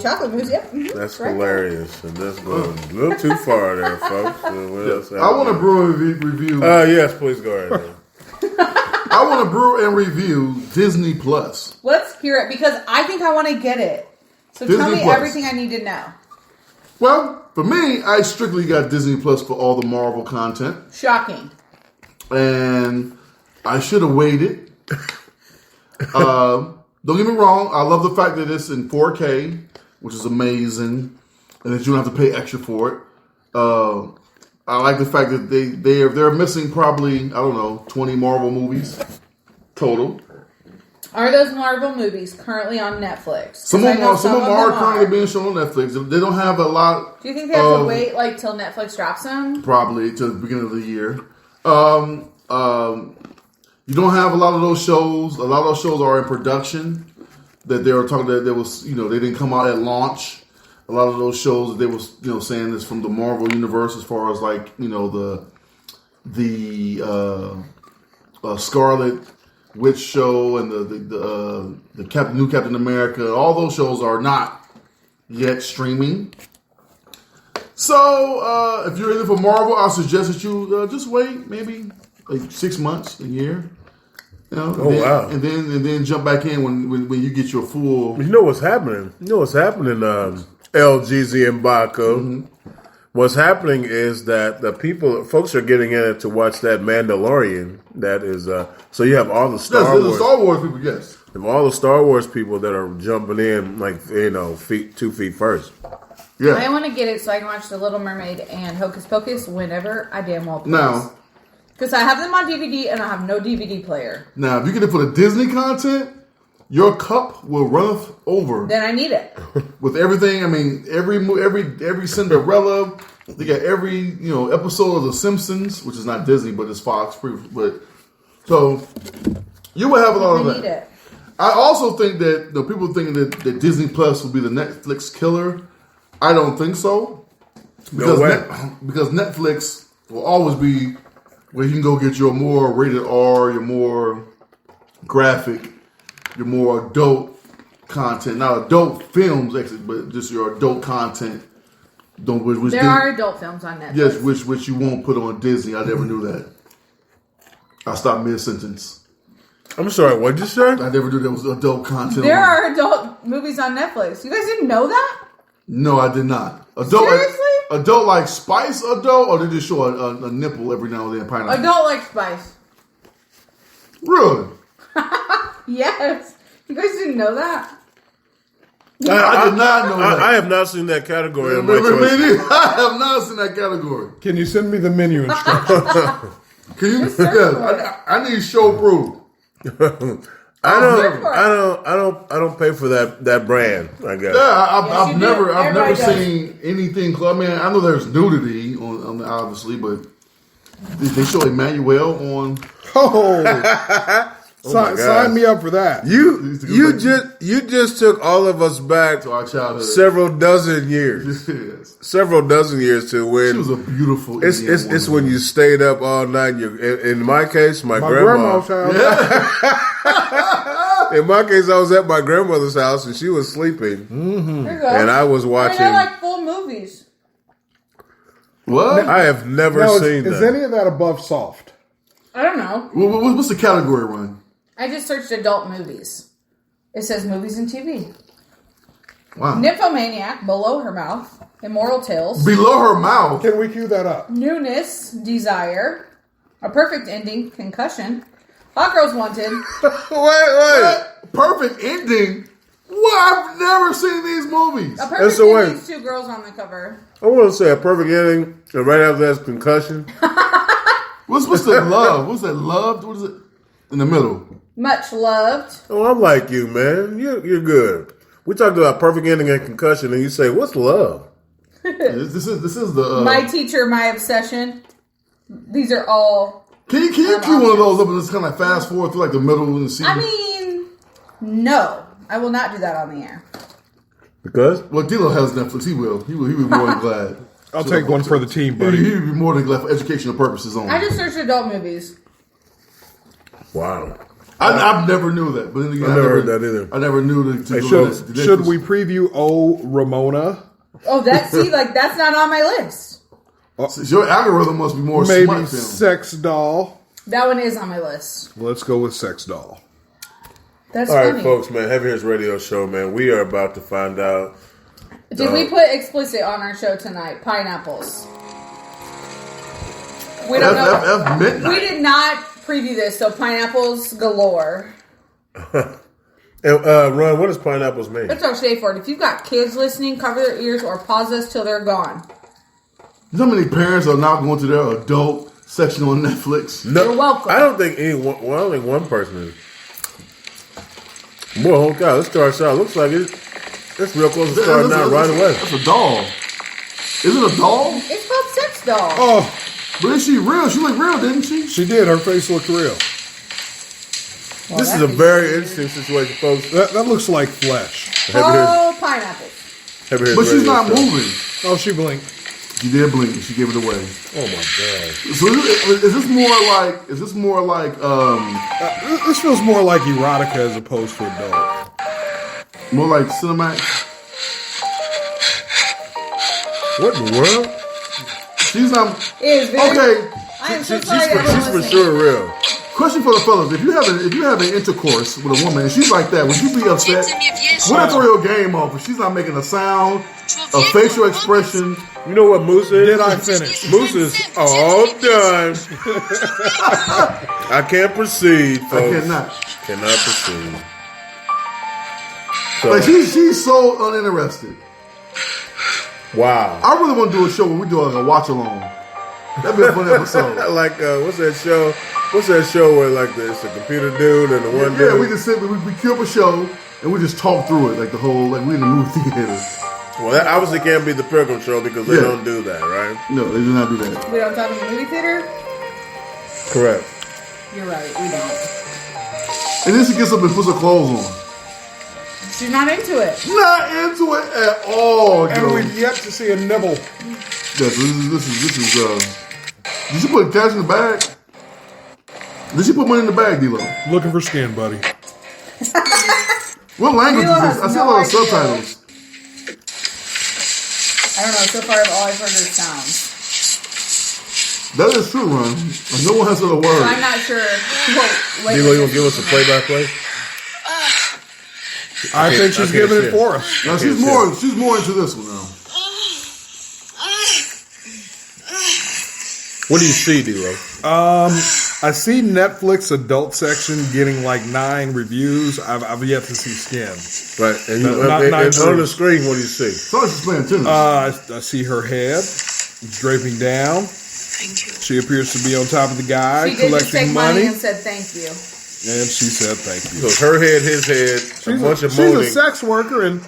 Chocolate mousse, yep. Mhm, That's right. hilarious, and that's going a little too far there, folks. What else I want to happened? brew and review. Yes, please go ahead. I want to brew and review Disney Plus. Let's hear it because I think I want to get it. So tell Disney me Plus. everything I need to know. Well, for me, I strictly got Disney Plus for all the Marvel content, Shocking. and I should have waited. Don't get me wrong. I love the fact that it's in 4K, which is amazing, and that you don't have to pay extra for it. I like the fact that they're missing probably, I don't know, 20 Marvel movies total. Are those Marvel movies currently on Netflix? Some 'Cause of I know them are currently are. being shown on Netflix. They don't have a lot. Do you think they have to wait like till Netflix drops them? Probably to the beginning of the year. You don't have a lot of those shows. A lot of those shows are in production. That they were talking that there was, they didn't come out at launch. A lot of those shows that they was, saying is from the Marvel universe, as far as like, the Scarlet Witch show and the new Captain America. All those shows are not yet streaming. So if you're in it for Marvel, I suggest that you just wait maybe like 6 months, a year. Wow. And then jump back in when you get your full. You know what's happening? LGZ and Baco. Mm-hmm. What's happening is that folks are getting in it to watch that Mandalorian. That is, so you have all the Star Yes, the Wars. Star Wars people, yes. You have all the Star Wars people that are jumping in, like 2 feet first. Yeah. I want to get it so I can watch The Little Mermaid and Hocus Pocus whenever I damn well please. Now, Because I have them on DVD and I have no DVD player. if you get it for the Disney content, your cup will run over Then I need it. with everything. I mean, every Cinderella. They got every episode of The Simpsons, which is not Disney, but it's Fox. But so you will have a lot of I that. need it. I also think that people thinking that Disney Plus will be the Netflix killer. I don't think so. No way. Because Netflix will always be where you can go get your more rated R, your more graphic, your more adult content. Not adult films, actually, but just your adult content. There are adult films on Netflix. Yes, which you won't put on Disney. I never knew that. I stopped mid-sentence. I'm sorry, what'd you say? I never knew there was adult content. There are adult movies on Netflix. You guys didn't know that? No, I did not. Adult, Seriously? Adult like Spice adult, or did they show a nipple every now and then? Pineapple. Adult like Spice. Really? Yes. You guys didn't know that? I did not know that. I have not seen that category in my Me choice. neither. I have not seen that category. Can you send me the menu instructions? Can you? Just search for Yes, I need show proof. I don't pay for that brand, I guess. Yeah, Yes, I've you do. never Everybody does. seen anything. I mean, I know there's nudity on obviously, but they show Emmanuel on. Oh, my God. sign me up for that. You just took all of us back To our childhood. several dozen years. Yes. Several dozen years to when She was a beautiful. it's Indian it's woman. when you stayed up all night. In my case, my My grandma. grandma's house. In my case, I was at my grandmother's house and she was sleeping, There you go. and I was I mean, watching. I like full movies. What? I have never Now, seen is that. any of that above soft? I don't know. What's the category run? I just searched adult movies. It says movies and TV. Wow. Nymphomaniac, Below Her Mouth, Immortal Tales, Below her mouth. Can we cue that up? Newness, Desire, A Perfect Ending, Concussion, Hot Girls Wanted. Wait. Perfect ending. What? I've never seen these movies. A Perfect so wait. Ending's two girls on the cover. I want to say a perfect ending, and right after that's concussion. What's the love? What's that love? What is it? In the middle. Much Loved. Oh, I'm like you, man. You're good. We talked about perfect ending and concussion, and you say, "What's love?" This is the. My Teacher, My Obsession. These are all. Can you cue one of those up and just kind of like fast forward through like the middle and see? I mean, no. I will not do that on the air. Because well, Dilo has Netflix. He will. He will be more than glad. I'll take one for the team, He buddy. would be more than glad for educational purposes only. I just searched adult movies. wow, I never knew that. But then again, I never heard that either. I never knew that. Should we preview Oh Ramona? Oh, that's not on my list. Your algorithm must be more Maybe smart film. Sex Doll. That one is on my list. Let's go with Sex Doll. That's all funny. right, folks, man. Heavy Hitters Radio Show, man. We are about to find out. Did we put explicit on our show tonight? Pineapples. We don't know. FF Midnight. We did not preview this, so pineapples galore. And Ron, what does pineapples mean? It's our safe word. If you've got kids listening, cover their ears or pause us till they're gone. You know how many parents are not going to their adult section on Netflix? No, You're welcome. I don't think anyone. Well, I don't think one person is. Boy, oh God, let's start out. Looks like it's real close to starting out right away. That's a doll. Is it a doll? It's called Sex Doll. Oh, But is she real? She looked real, didn't she? she did. Her face looked real. Well, This is that'd a be very weird. interesting situation, folks. That looks like flesh. Oh, pineapples. Heavy Hitters But she's Radio not Show. moving. Oh, she blinked. She did blink. She gave it away. Oh my God. So is this more like? Is this more like? This feels more like erotica as opposed to adult. More like Cinemax? What in the world? She's not. It is very. Okay. I am so She's sorry. everyone for listening. sure real. Question for the fellas: If you have an intercourse with a woman and she's like that, would you be upset? What if the real game off? If she's not making a sound, a facial expression. You know what Moose is? Did I finish? Moose is all done. I can't proceed, I folks. cannot. proceed. So, Like she's so uninterested. wow. I really want to do a show where we do like a watch along. That'd be a fun episode. Like, what's that show? What's that show where like it's the computer dude and the one Yeah, dude? we just sit, we queue up a show and we just talk through it like the whole like we in the movie theater. Well, that obviously can't be the Pilgrim Show because they Yeah. don't do that, right? No, they do not do that. We don't talk in the movie theater? Correct. You're right, we don't. And then she gets up and puts her clothes on. She's not into it. Not into it at all, And Joe. we've yet to see a nibble. Yes, this is. Did you put cash in the bag? Did she put money in the bag, D-Lo? Looking for skin, buddy. What language D-Lo is has this? I see a no lot of idea. subtitles. I don't know. So far, all I've heard is sounds. That is true, Ron. No one has said a word. So I'm not sure. What D-Lo, you want to give us a play-by-play? I think she's can't giving see it it. for us. Now she's more into this one now. What do you see, D-Lo? I see Netflix adult section getting like 9 reviews. I've yet to see skin. Right, and, Not and on the groups. screen, what do you see? So she's playing tennis. I see her head draping down. She appears to be on top of the guy She did just collecting take money money, and said thank you. and she said thank So you. it's her head, his head, a bunch of She's a moaning. sex worker, and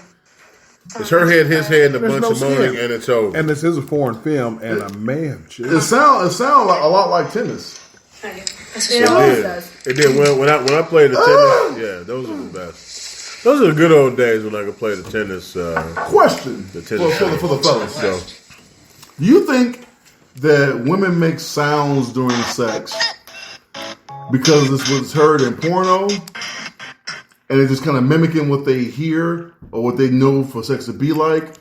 It's her head, his head, and a There's bunch no of moaning, skin. and it's over. this is a foreign film, and a man. it sounds like a lot like tennis. It always does. It did. When I played the tennis, yeah, those are the best. Those are the good old days when I could play the tennis. Question The for tennis the fellas. So, Do you think that women make sounds during sex because this was heard in porno and it's just kind of mimicking what they hear or what they know for sex to be like,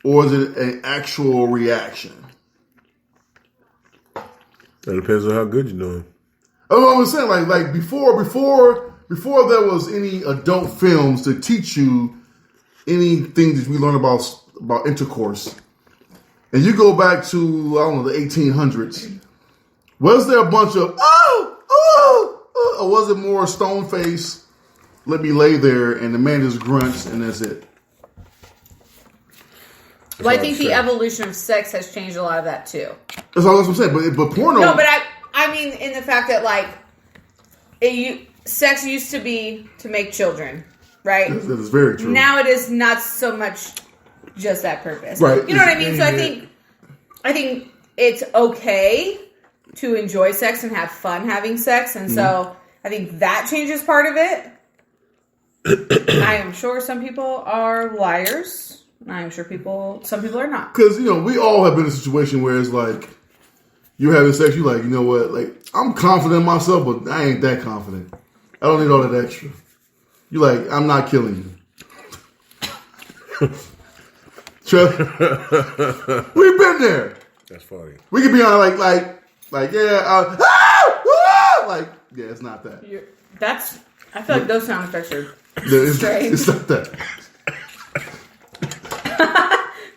or is it an actual reaction? it depends on how good you're doing. Oh, I'm saying like before there was any adult films to teach you anything that we learn about intercourse, and you go back to, I don't know, the 1800s, was there a bunch of or was it more stone face, let me lay there and the man just grunts and that's it? Well, I think the evolution of sex has changed a lot of that too. That's all I'm saying. But porno. No, but I mean in the fact that like sex used to be to make children, right? That is very true. Now it is not so much just that purpose. Right. You know what I mean? So I think it's okay to enjoy sex and have fun having sex, and so I think that changes part of it. I am sure some people are liars. I'm sure some people are not. Because, we all have been in a situation where it's like, you're having sex, you're like, you know what, like, I'm confident in myself, but I ain't that confident. I don't need all that extra. You're like, I'm not killing you. We've been there. That's funny. We could be on yeah, it's not that. I feel like those sound effects are strange. It's not that.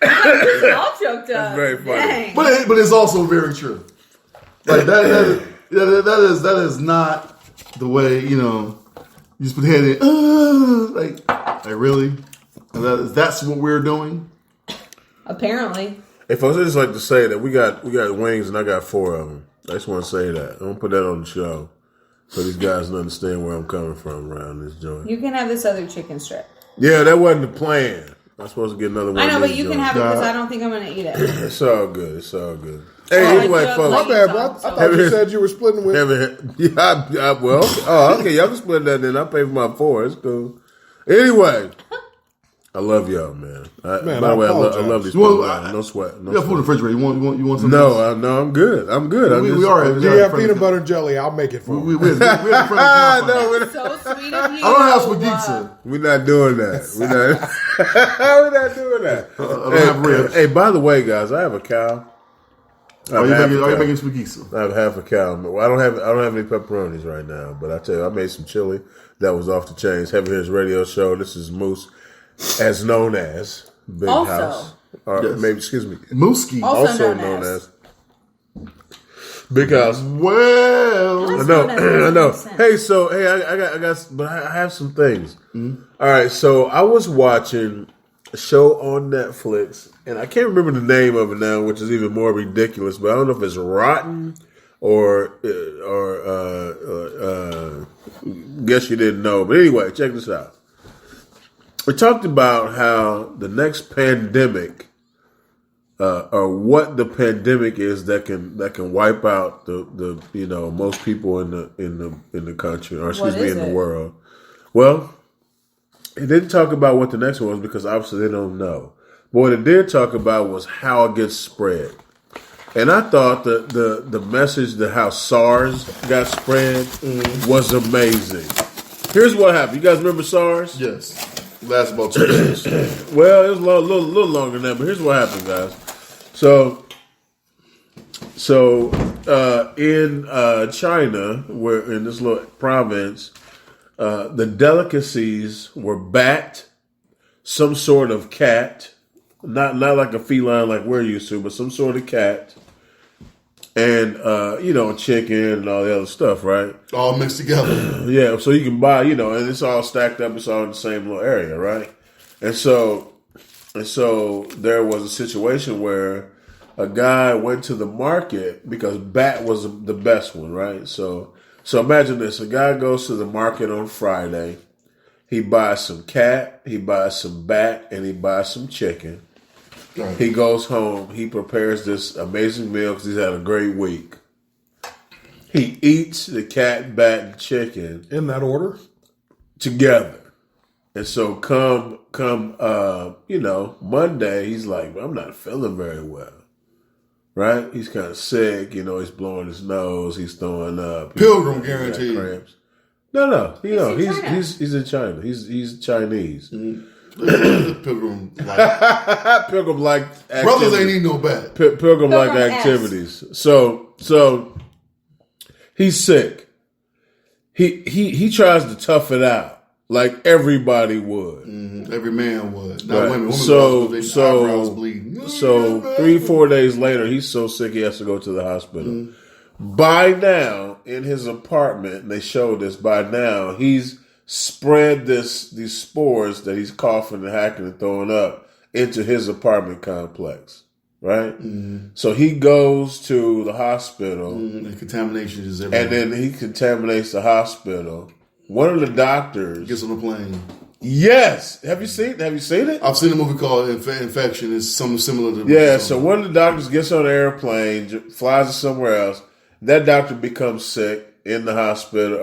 We're all choked up. That's very funny. Dang. But it's also very true. Like that is not the way, you just put the head in, like really? That's what we're doing? Apparently. Hey, folks, I just like to say that we got wings and I got 4 of them. I just want to say that. I'm going to put that on the show so these guys can understand where I'm coming from around this joint. You can have this other chicken strip. Yeah, that wasn't the plan. I'm supposed to get another one. I know, of but these you can joints. have it because I don't think I'm going to eat it. It's all good. It's all good. Hey, Oh, anyway, I folks. My bad, bro. I thought you said you were splitting with. Okay, y'all can split that then. I'll pay for my 4. It's cool. Anyway, I love y'all, man. By the way, I love these people. No sweat. No You got food in the sweat. refrigerator. You want some? No, I'm good. I'm good. We are. Do you have peanut butter and jelly? I'll make it for We you. have a friend. No, I we're So sweet of you. don't have spaghetti. We're not doing that. We're not doing that. I don't have ribs. Hey, by the way, guys, I have a cow. Are you making spaghetti? I have half a cow. Well, I don't have any pepperonis right now, but I tell you, I made some chili that was off the chains. Heavy Hitters Radio Show. This is Moose, as known as Big Also. House, or Yes. maybe excuse me, Mooski. Also known known as Big House. Well, I That's know, not a- I know. sense. Hey, so I got, but I have some things. All right, so I was watching a show on Netflix, and I can't remember the name of it now, which is even more ridiculous. But I don't know if it's Rotten or guess you didn't know. But anyway, check this out. We talked about how the next pandemic, or what the pandemic is that can wipe out the most people in the country, or excuse What me, is in the it? world. Well, it didn't talk about what the next one was because obviously they don't know. But what it did talk about was how it gets spread. And I thought the message that how SARS got spread was amazing. Here's what happened. You guys remember SARS? Yes. Last about 2 days. Well, it was a little longer than that, but here's what happened, guys. So in China, where in this little province, the delicacies were bat, some sort of cat, not like a feline like we're used to, but some sort of cat, and chicken and all the other stuff, right? All mixed together. Yeah, so you can buy, and it's all stacked up. It's all in the same little area, right? And so there was a situation where a guy went to the market because bat was the best one, right? So imagine this: a guy goes to the market on Friday. He buys some cat, he buys some bat, and he buys some chicken. Right. He goes home. He prepares this amazing meal because he's had a great week. He eats the cat, bat, and chicken In that order? together. And so come Monday, he's like, I'm not feeling very well. Right? He's kind of sick. He's blowing his nose. He's throwing up. Pilgrim He's got guaranteed. cramps. No. He's in China. He's Chinese. Pilgrim. Like, Pilgrim like brothers ain't need no bat. Pilgrim like Pilgrim activities. So he's sick. He tries to tough it out like everybody would. Every man would. Not Right. women. So eyebrows bleeding. 3-4 days later, he's so sick he has to go to the hospital. By now, in his apartment, and they showed this. By now, he's spread these spores that he's coughing and hacking and throwing up into his apartment complex. Right. So he goes to the hospital, The contamination is everywhere. and then he contaminates the hospital. One of the doctors. Gets on the plane. Yes. Have you seen it? I've seen a movie called Infection. It's something similar to Yeah, so one of the doctors gets on an airplane, flies to somewhere else. That doctor becomes sick in the hospital,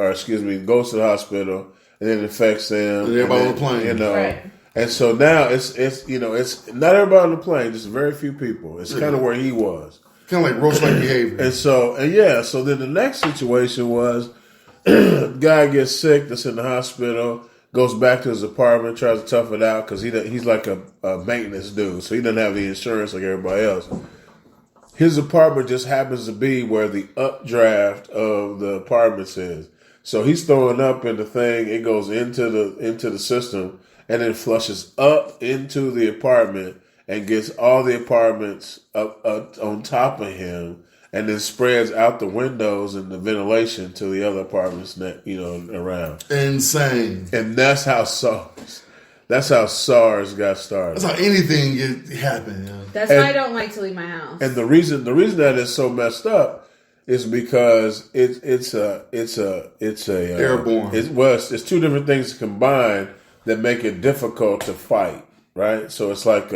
goes to the hospital, and then infects them. And everybody then, on the plane. Right. And so now it's not everybody on the plane, just very few people. It's kind of where he was. kind of like roach-like behavior. And so then the next situation was, guy gets sick that's in the hospital, goes back to his apartment, tries to tough it out because he's like a maintenance dude, so he doesn't have the insurance like everybody else. His apartment just happens to be where the updraft of the apartments is. So he's throwing up in the thing, it goes into the system and then flushes up into the apartment and gets all the apartments up on top of him and then spreads out the windows and the ventilation to the other apartments around. Insane. And that's how SARS got started. That's how anything happened. Yeah. That's why I don't like to leave my house. And the reason that it's so messed up is because it's Airborne. It's two different things combined that make it difficult to fight, right? So it's like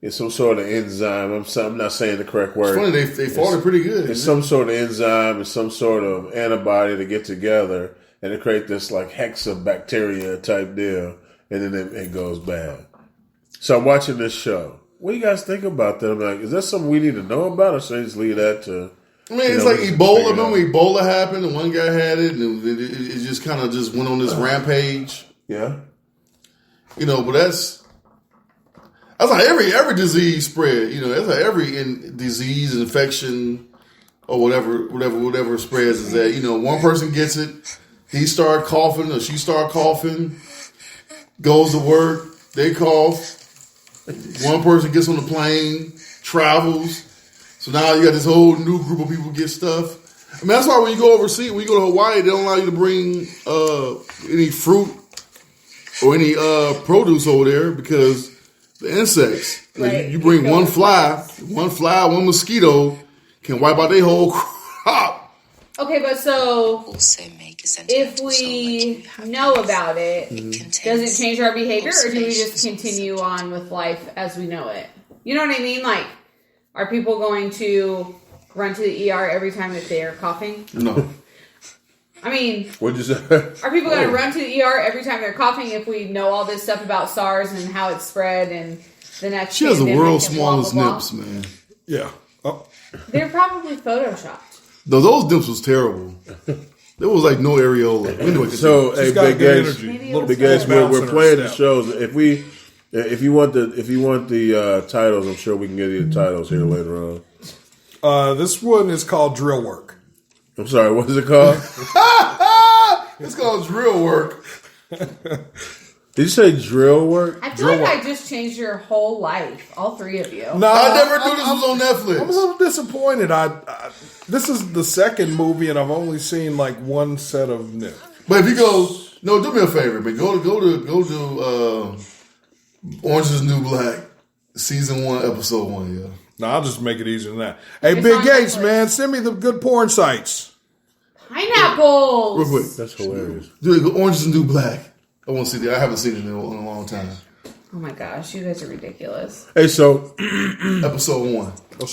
it's some sort of enzyme. I'm not saying the correct word. It's funny, they fought it pretty good. It's some sort of enzyme and some sort of antibody to get together and to create this like hexabacteria type deal, and then it goes bad. So I'm watching this show. What do you guys think about that? I'm like, is that something we need to know about, or should I just leave that to? I mean, it's like Ebola. Remember Ebola happened and one guy had it, and it just kind of just went on this rampage. Yeah. But that's how every disease spread. That's how every disease, infection, or whatever spreads is that. One person gets it, he start coughing or she start coughing, goes to work, they cough. One person gets on the plane, travels. So now you got this whole new group of people get stuff. I mean, that's why when you go overseas, when you go to Hawaii, they don't allow you to bring any fruit or any produce over there because the insects. Right. You bring one fly, one mosquito can wipe out their whole crop. Okay, but so Also make a if we know about it, does it change our behavior, or do we just continue on with life as we know it? You know what I mean? Like, are people going to run to the ER every time that they are coughing? No. I mean, What'd you say? are people going to run to the ER every time they're coughing if we know all this stuff about SARS and how it spread and the next? She has the pandemic world's and blah, blah, smallest blah? nips, man. Yeah. Oh, They're probably photoshopped. No, those dips was terrible. There was like no areola. Anyway, So, hey, she's got Big good Gates, energy. Maybe Little Big it was Gates, bounce in we're her playing the step. shows. If you want the titles, I'm sure we can get you the titles here later on. This one is called Drill Work. I'm sorry, what is it called? it's called drill work. Did you say drill work? I feel like I just changed your whole life, all three of you. No, I never knew this was on Netflix. I'm a little disappointed. This is the second movie, and I've only seen like one set of new. But if you go, no, do me a favor, but go to Orange is the New Black, season 1, episode 1. Yeah. No, I'll just make it easier than that. Hey, It's Big on Gates, Netflix. man, send me the good porn sites. Pineapples. Real quick, That's hilarious. do Orange is the New Black. I want to see that. I haven't seen it in a long time. Oh my gosh, you guys are ridiculous. Hey, so Episode 1.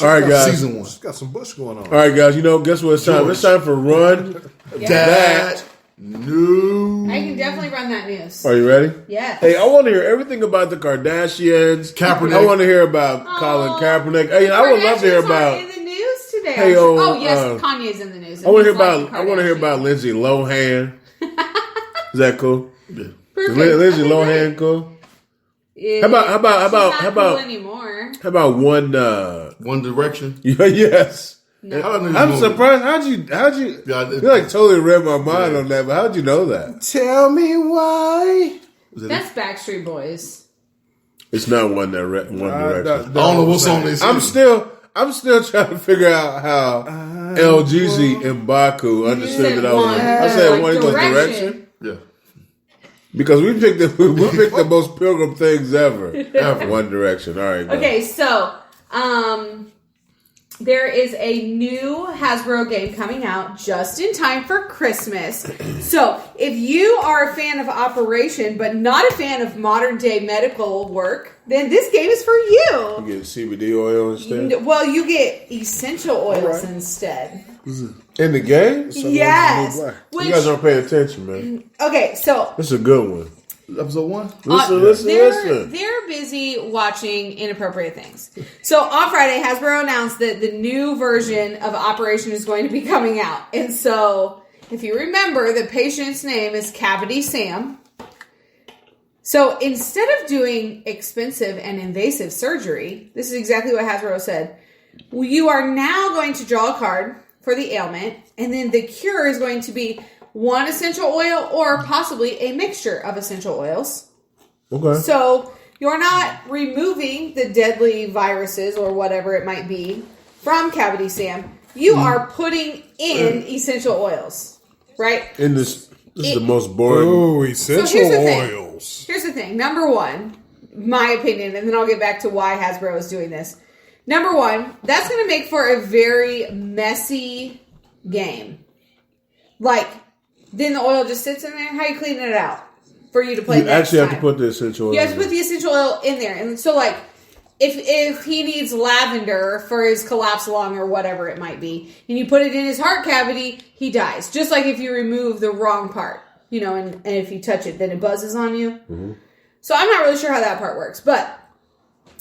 all right, guys. Season 1. She's got some bush going on. All right, guys. Guess what? It's time. George. It's time for Run Yeah. That. New. I can definitely run that news. Are you ready? Yes. Hey, I want to hear everything about the Kardashians. Kaepernick. I want to hear about Colin Kaepernick. Hey, I would love to hear Kardashians about. aren't in the news today. Hey, oh yes, Kanye's in the news. I want to hear He's like about. the I want to hear Kardashians. about Lindsay Lohan. Is that cool? Yeah. Perfect. Lindsay Okay, Lohan great. cool? Yeah, How about- she's not cool anymore? How about one? One Direction. yes. How I knew you I'm was surprised. How'd you? Yeah, You like totally read my mind on that. But how'd you know that? Tell me why. That's Backstreet Boys. It's not One Direction. I don't know what song they sing. I'm still trying to figure out how LGZ and Baku understood that I was. I said one equals direction Yeah. because we picked the most pilgrim things ever. One Direction. All right. Go. Okay, so there is a new Hasbro game coming out just in time for Christmas. So if you are a fan of Operation but not a fan of modern day medical work, then this game is for you. You get CBD oil instead Well, you get essential oils instead. in the game. Yes. You guys aren't paying attention, man. Okay, so This is a good one. Episode 1? Listen. they're busy watching inappropriate things. So on Friday, Hasbro announced that the new version of Operation is going to be coming out. And so, if you remember, the patient's name is Cavity Sam. So instead of doing expensive and invasive surgery, this is exactly what Hasbro said. You are now going to draw a card for the ailment, and then the cure is going to be one essential oil or possibly a mixture of essential oils. Okay. So you're not removing the deadly viruses or whatever it might be from Cavity Sam. You are putting in essential oils, right? In this is the most boring. Oh, essential So here's the thing. oils. Here's the thing. Number one, my opinion, and then I'll get back to why Hasbro is doing this. Number one, that's going to make for a very messy game. Like, then the oil just sits in there. How are you cleaning it out for you to play You next actually have to time? put the essential oil. You have to in put the essential oil in there. And so, like, if he needs lavender for his collapsed lung or whatever it might be, and you put it in his heart cavity, he dies. Just like if you remove the wrong part, and if you touch it, then it buzzes on you. Mm-hmm. So I'm not really sure how that part works. But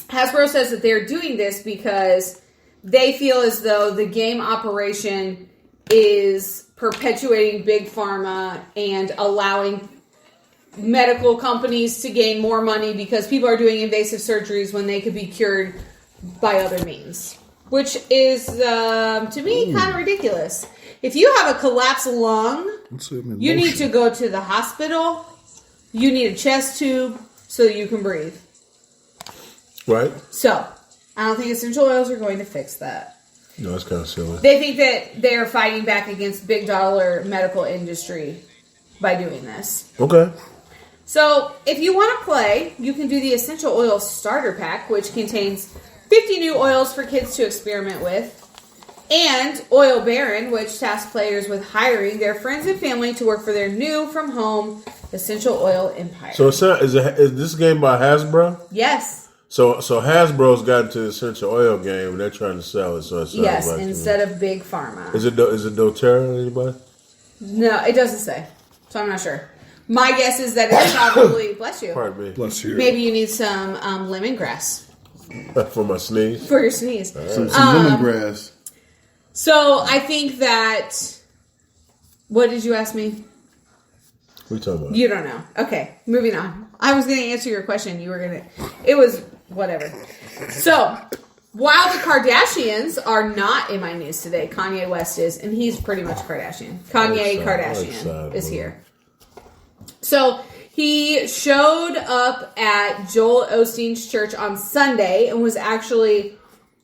Hasbro says that they're doing this because they feel as though the game Operation is perpetuating big pharma and allowing medical companies to gain more money because people are doing invasive surgeries when they could be cured by other means, which is to me kind of ridiculous. If you have a collapsed lung, you need to go to the hospital. You need a chest tube so you can breathe. Right? So I don't think essential oils are going to fix that. No, that's kind of silly. They think that they're fighting back against big dollar medical industry by doing this. Okay. So, if you want to play, you can do the Essential Oil Starter Pack, which contains 50 new oils for kids to experiment with, and Oil Baron, which tasks players with hiring their friends and family to work for their new from home essential oil empire. So is this game by Hasbro? Yes. So Hasbro's got into the essential oil game and they're trying to sell it. So it sounds Yes, like to me. instead of Big Pharma. Is it doTERRA? Anybody? No, it doesn't say. So I'm not sure. My guess is that it's probably, bless you. Pardon me. Bless you. Maybe you need some lemongrass. For my sneeze. For your sneeze. Some lemongrass. So I think that. What did you ask me? What are you talking about? You don't know. Okay, moving on. I was going to answer your question. You were going to. It was whatever. So, while the Kardashians are not in my news today, Kanye West is, and he's pretty much Kardashian. Kanye Kardashian is here. So, he showed up at Joel Osteen's church on Sunday and was actually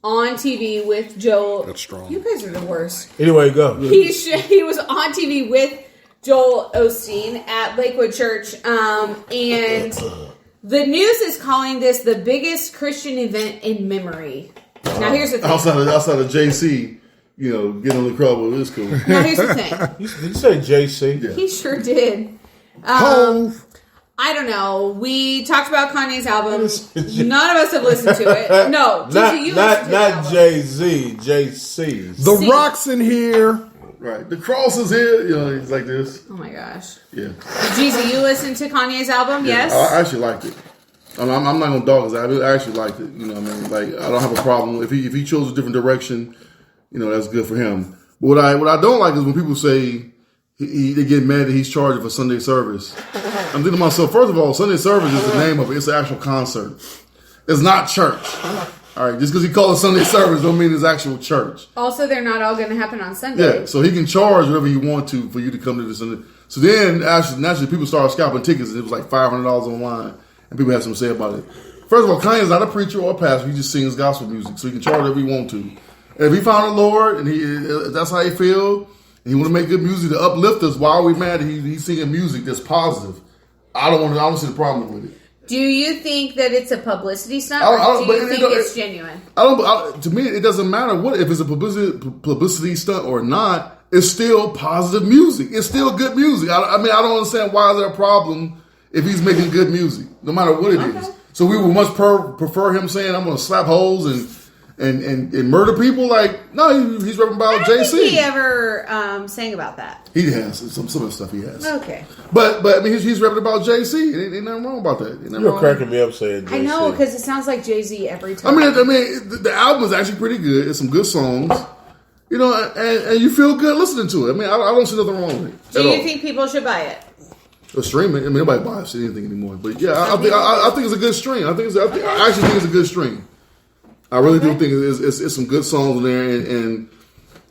on TV with Joel. That's strong. You guys are the worst. Anyway, go. He was on TV with Joel Osteen at Lakewood Church, and the news is calling this the biggest Christian event in memory. Now, here's the thing. Outside of JC, getting on the crowd with this cool. Now, here's the thing. Did you say JC? Yeah. He sure did. I don't know. We talked about Kanye's album. None of us have listened to it. No, not Jay-Z, JC's. The Rock's in here. Right. The cross is here. He's like this. Oh my gosh. Yeah. Jeezy, you listened to Kanye's album? Yes? I actually liked it. I'm not going to dog his album. I actually liked it. You know what I mean? Like, I don't have a problem. If he chose a different direction, that's good for him. But what I don't like is when people say they get mad that he's charging for Sunday service. I'm thinking to myself, first of all, Sunday service is the name of it. It's an actual concert. It's not church. All right, just because he called it Sunday service don't mean it's actual church. Also, they're not all going to happen on Sunday. Yeah, so he can charge whatever he want to for you to come to the Sunday. So then, naturally, people started scalping tickets, and it was like $500 online, and people had something to say about it. First of all, Kanye's not a preacher or a pastor. He just sings gospel music, so he can charge whatever he want to. And if he found the Lord, and if that's how he feel, and he want to make good music to uplift us, why are we mad that he's singing music that's positive? I don't see the problem with it. Do you think that it's a publicity stunt, or do you think it's genuine? To me, it doesn't matter if it's a publicity stunt or not. It's still positive music. It's still good music. I don't understand why is there a problem if he's making good music, no matter what it is. So we would much prefer him saying, "I'm going to slap hoes and murder people." Like, no, he's rapping about JC. I don't think he ever sang about that. He has some of the stuff he has. Okay, but I mean, he's rapping about JC. Ain't nothing wrong about that. You're cracking me up saying JC. I know, because it sounds like Jay-Z every time. I mean, the album is actually pretty good. It's some good songs, and you feel good listening to it. I mean, I don't see nothing wrong with it. Do you think people should buy it? Or streaming? I mean, nobody buys anything anymore. But yeah, I think it's a good stream. I actually think it's a good stream. I really do think it's some good songs in there, and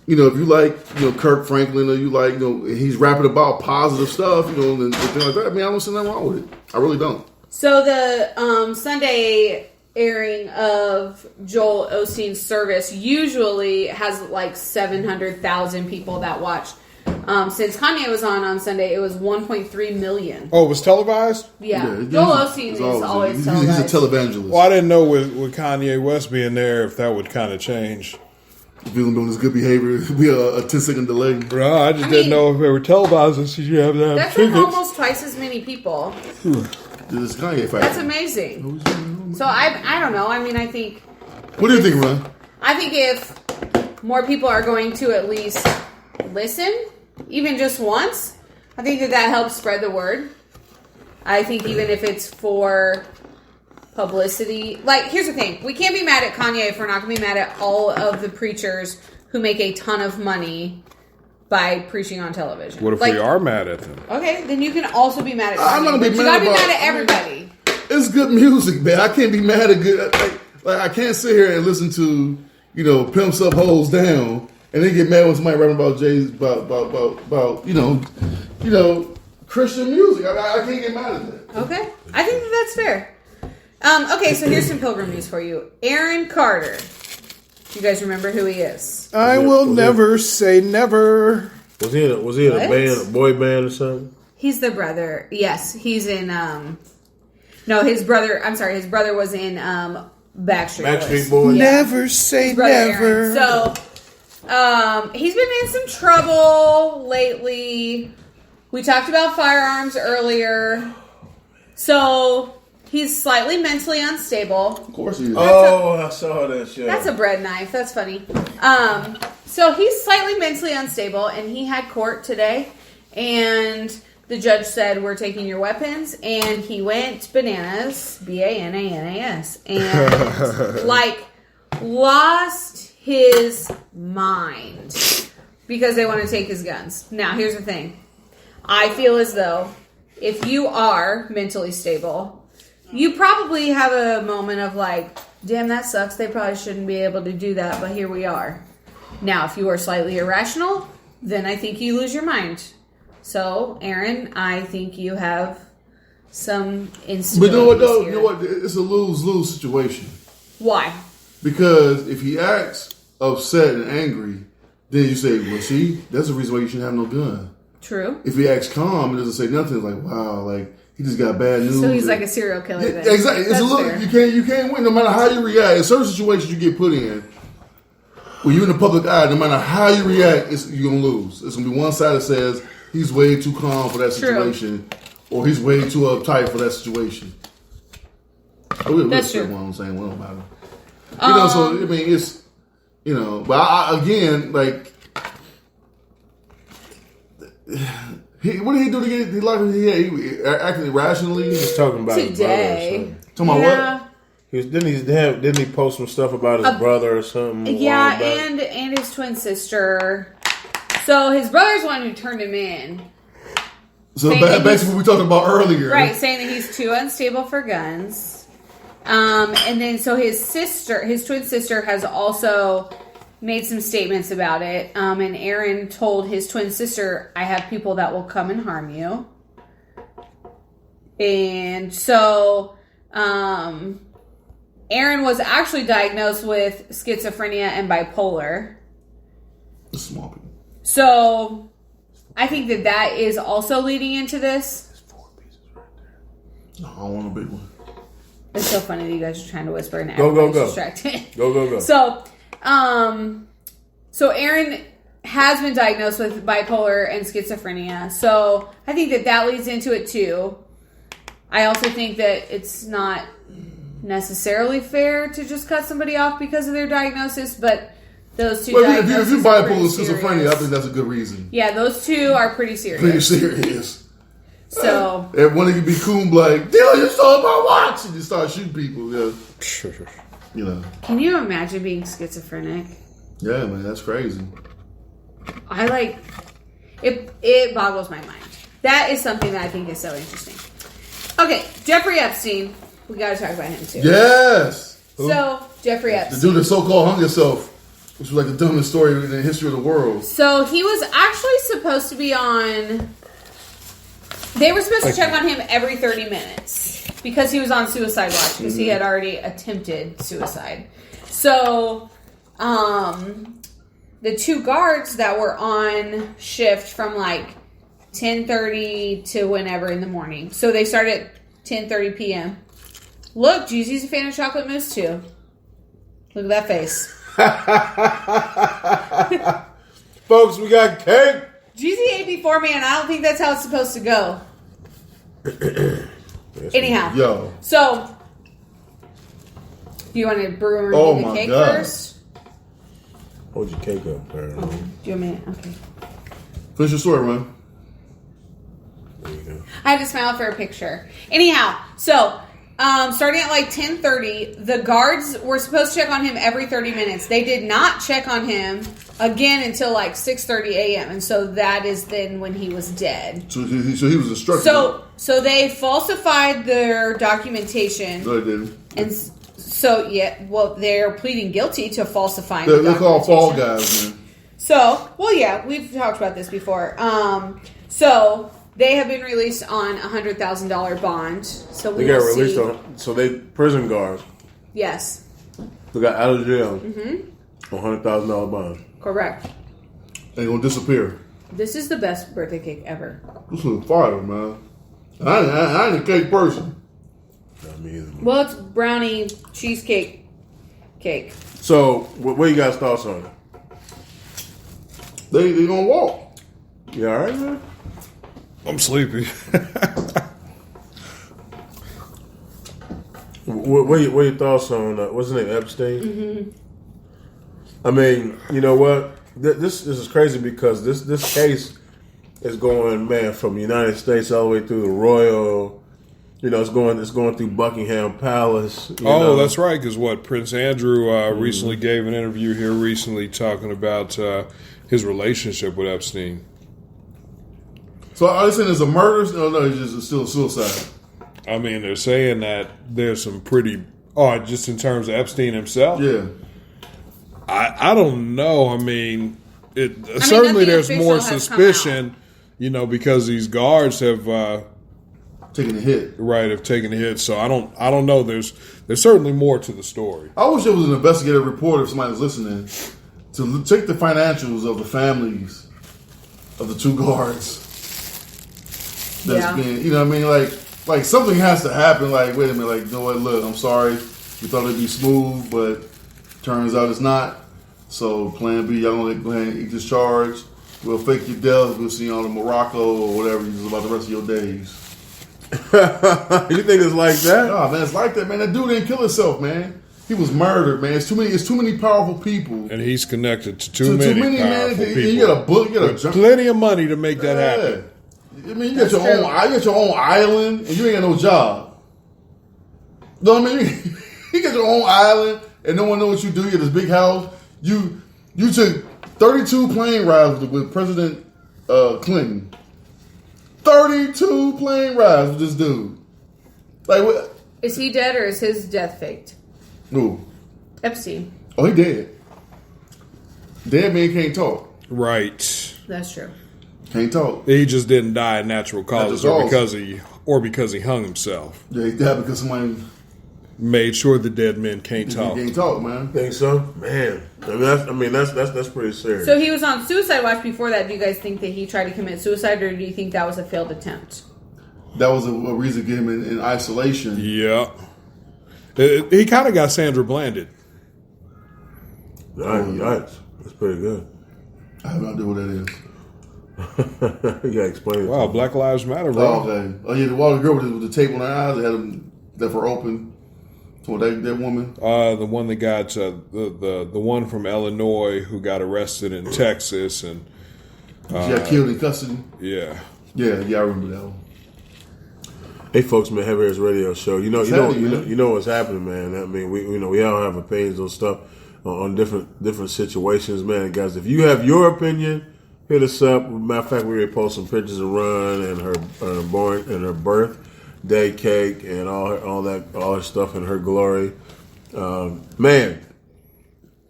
if you like Kirk Franklin, or you like he's rapping about positive stuff, and things like that. I mean, I don't see nothing wrong with it. I really don't. So the Sunday airing of Joel Osteen's service usually has like 700,000 people that watch. Since Kanye was on Sunday, it was 1.3 million. Oh, it was televised? Yeah. Joel Osteen is always televised. He's a televangelist. Well, I didn't know with Kanye West being there if that would kind of change. If he was doing his good behavior, it'd be a 10-second delay. Bro, I didn't know if they were televised, so you have to have that's tickets. Almost twice as many people. This is Kanye factor. That's amazing. So I don't know. I mean, I think... What do you think, Ron? I think if more people are going to at least listen, even just once, I think that helps spread the word. I think even if it's for publicity, like, here's the thing: we can't be mad at Kanye if we're not going to be mad at all of the preachers who make a ton of money by preaching on television. What if we are mad at them? Okay, then you can also be mad at Kanye. I'm not gonna be but mad you gotta be about- mad at everybody. It's good music, man. I can't be mad at good. Like I can't sit here and listen to Pimps Up, Hoes Down, and then get mad when somebody rapping about Christian music. I can't get mad at that. Okay, I think that's fair. Okay, so here's some Pilgrim news for you. Aaron Carter. You guys remember who he is? I will never say never. Was he in a What? band, a boy band or something? He's the brother. Yes, he's in. No, his brother. I'm sorry, his brother was in Backstreet Boys. Never say Brother never. Aaron. So, he's been in some trouble lately. We talked about firearms earlier. So he's slightly mentally unstable. Of course he is. I saw that shit. That's a bread knife. That's funny. So he's slightly mentally unstable, and he had court today. And the judge said, we're taking your weapons, and he went bananas, BANANAS, and like lost his mind because they want to take his guns. Now, here's the thing. I feel as though if you are mentally stable, you probably have a moment of like, damn, that sucks. They probably shouldn't be able to do that, but here we are. Now, if you are slightly irrational, then I think you lose your mind. So, Aaron, I think you have some instability. But you know what? It's a lose-lose situation. Why? Because if he acts upset and angry, then you say, well, see, that's the reason why you shouldn't have no gun. True. If he acts calm and doesn't say nothing, it's like, wow, like, he just got bad news. So he's like a serial killer then. Exactly. It's That's a little, fair. you can't win no matter how you react. In certain situations you get put in, when you're in the public eye, no matter how you react, you're going to lose. It's going to be one side that says he's way too calm for that situation, or he's way too uptight for that situation. That's true. What I'm saying, well, don't matter. You know, so, I mean, it's, you know, but again, like, what did he do to get he like he acted irrationally? He's talking about his brother or Today. something. Talking about Yeah. what? Didn't he post some stuff about his brother or something? a Yeah, while back? and his twin sister. So his brother's the one who turned him in. So Saying that basically what we talked about earlier. Right, saying that he's too unstable for guns. And then so his twin sister has also made some statements about it. And Aaron told his twin sister, I have people that will come and harm you. And so Aaron was actually diagnosed with schizophrenia and bipolar. Small people. So I think that is also leading into this. No, I don't want a big one. It's so funny that you guys are trying to whisper and Go, go, everybody's go. distracted. Go. So Aaron has been diagnosed with bipolar and schizophrenia. So I think that leads into it too. I also think that it's not necessarily fair to just cut somebody off because of their diagnosis, but those two Well, if diagnoses you're are bipolar pretty and schizophrenia, serious. I think that's a good reason. Yeah, those two are pretty serious. Pretty serious. So And when it can be cool, like, Dylan, you stole my watch! And you start shooting people, yeah. You know. can you imagine being schizophrenic? Yeah, man, that's crazy. I like it boggles my mind. That is something that I think is so interesting. Okay, Jeffrey Epstein. We gotta talk about him too. Yes! So, Jeffrey The Epstein. dude that so-called hung himself, which was like the dumbest story in the history of the world. So, he was actually supposed to be on... They were supposed to check on him every 30 minutes because he was on suicide watch because he had already attempted suicide. So, the two guards that were on shift from like 10:30 to whenever in the morning. So they start at 10:30 p.m. Look, Jeezy's a fan of chocolate mousse too. Look at that face. Folks, we got cake. Jeezy ate before me, and I don't think that's how it's supposed to go. Anyhow, Yo. so do you want to brew and Oh do the my cake God. first? Hold your cake up there. Do you want me? Okay. Finish your story, man. There you go. I had to smile for a picture. Anyhow, so starting at like 10:30, the guards were supposed to check on him every 30 minutes. They did not check on him again until like 6:30 a.m. And so that is then when he was dead. So he was instructed. So they falsified their documentation, No, they didn't. and so they're pleading guilty to falsifying. They're the called fall documentation. guys, man. So, we've talked about this before. So they have been released on $100,000 bond. So we They got will released see. on, so they prison guards. Yes, They got out of jail on $100,000 bond. correct. They gonna disappear. This is the best birthday cake ever. This is fire, man. I ain't a cake person. Not me either. Well, it's brownie cheesecake cake. So, what you guys' thoughts on it? They gonna walk. You all right, man? I'm sleepy. What are your thoughts on what's his name, Epstein? I mean, you know what? This is crazy because this case is going, man, from the United States all the way through the Royal. You know, it's going through Buckingham Palace. You know. That's right. Because Prince Andrew recently gave an interview here recently talking about his relationship with Epstein. So are they saying it's a murder? No, it's still suicide. I mean, they're saying that there's some pretty just in terms of Epstein himself. Yeah. I don't know. I mean, certainly there's more official has suspicion, because these guards have Taking a hit. have taken a hit. So I don't know. There's certainly more to the story. I wish there was an investigative reporter, if somebody was listening, to take the financials of the families of the two guards. That's being, you know what I mean? Like something has to happen. Like, wait a minute, like, you know what, look, I'm sorry. We thought it'd be smooth, but turns out it's not. So plan B, y'all gonna go ahead and eat this charge. We'll fake your death. We'll see you on in Morocco or whatever you do about the rest of your days. You think it's like that? Nah, man, it's like that, man. That dude didn't kill himself, man. He was murdered, man. It's too many powerful people. And he's connected to too many powerful people. You get a book, you get plenty of money to make that happen. I mean, you got your own island, and you ain't got no job. You know what I mean? You got your own island, and no one knows what you do. You got this big house. You took 32 plane rides with President Clinton. 32 plane rides with this dude. Like, what? Is he dead or is his death faked? Who? Epstein. Oh, he dead. Dead man can't talk. Right. That's true. Can't talk. He just didn't die of natural causes Natural or because he hung himself. Yeah, he died because somebody Made sure the dead men can't talk. can't talk, man. Think so, man. I mean, that's pretty serious. So he was on suicide watch before that. Do you guys think that he tried to commit suicide, or do you think that was a failed attempt? That was a reason to get him in isolation. Yeah. He kind of got Sandra Blanded. Yikes. That's pretty good. I have no idea what that is. You gotta explain it. Wow, Black Lives Matter, bro. Oh, okay. Oh, yeah, the water girl with the tape on her eyes, they had them left her open. So that woman? The one that got the one from Illinois who got arrested in Texas and She got killed in custody. yeah. Yeah, I remember that one. Hey, folks, man, Heavy Airs Radio Show. You know what's happening, man. I mean, we all have opinions on stuff, on different situations, man. Guys, if you have your opinion, hit us up. Matter of fact, we're gonna post some pictures of Run and her birthday cake and all her stuff in her glory. Man,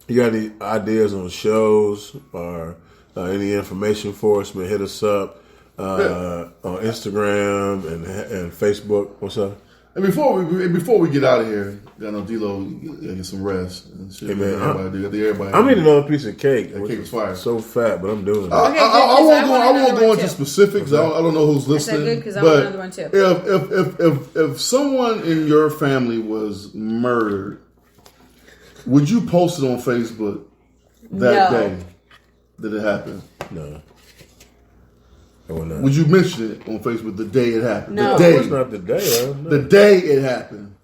you got any ideas on shows or any information for us, man? Hit us up. On Instagram and Facebook. What's up? And before we get out of here, I know D-Lo get some rest. And shit. Hey, man, everybody. I'm eating another piece of cake. That cake was fire. So fat, but I'm doing it. I won't go into specifics. Okay. I don't know who's listening. That's good because I want another one too. If someone in your family was murdered, would you post it on Facebook that day that it happened? No. Would you mention it on Facebook the day it happened? No. The day. It's not the day. Right? No. The day it happened.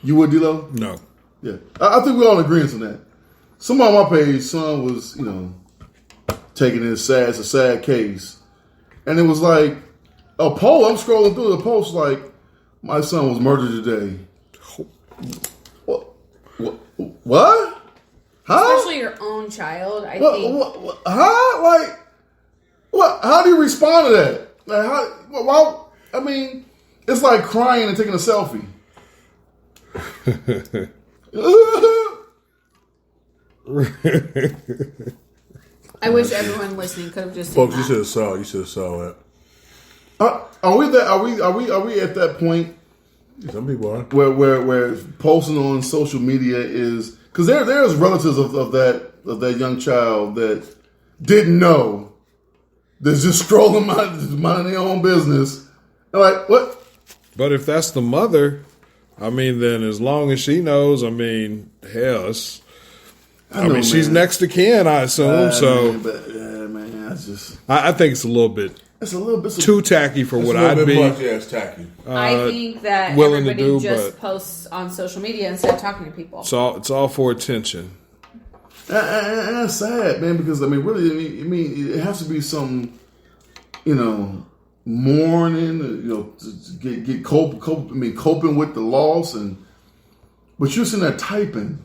You would, D-Lo? No. Yeah. I think we're all in agreement on that. Someone on my page, son was, taking it as sad. It's a sad case. And it was like a poll. I'm scrolling through the post like, my son was murdered today. What? Huh? Especially your own child, I think. Huh? Like, what? How do you respond to that? Like, why? I mean, it's like crying and taking a selfie. I wish everyone listening could have just seen Folks, you should have saw that. Are we at that point? Some people are. Where posting on social media is because there's relatives of that young child that didn't know. They're just scrolling minding their own business. They're like, what? But if that's the mother, I mean, then as long as she knows, I mean, hell, she's next to kin, I assume. I think it's a little bit too tacky for what I'd be. Much, yeah, it's tacky. I think that willing everybody to do, just posts on social media instead of talking to people. It's all for attention. And that's sad, man, because, really, it has to be some mourning, to coping with the loss, but you're sitting there typing.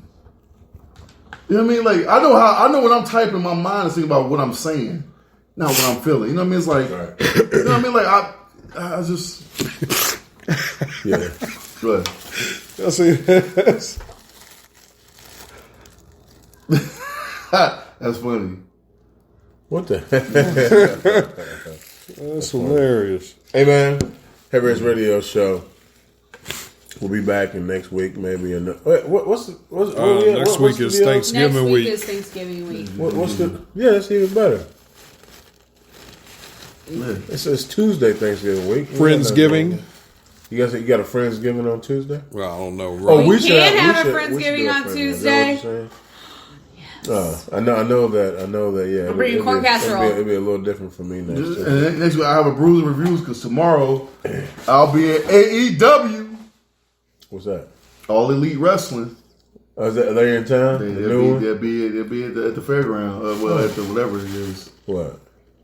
You know what I mean? Like I know when I'm typing, my mind is thinking about what I'm saying, not what I'm feeling. You know what I mean? It's like, you know what I mean? Like I just, Yeah. go ahead. I see. That's funny. What the? That's hilarious. Hey man, Heavy Race Radio Show. We'll be back in next week, maybe. What's Next week is the deal? Thanksgiving Next week week. is Thanksgiving week. What's the? Yeah, it's even better. Yeah. It's Tuesday, Thanksgiving week. Friendsgiving. You got a Friendsgiving on Tuesday? Well, I don't know. Oh, We can have a we should Friendsgiving do a on Friendsgiving. Tuesday. Is that what you're saying? I know that. Yeah, I'm bringing corn casserole. It'll be a little different for me next. And Tuesday. then next week I have a Bruiser Reviews because tomorrow I'll be at AEW, What's that? All Elite Wrestling. Oh, are they in town? The new one? They'll be at the fairground. At the whatever it is. What?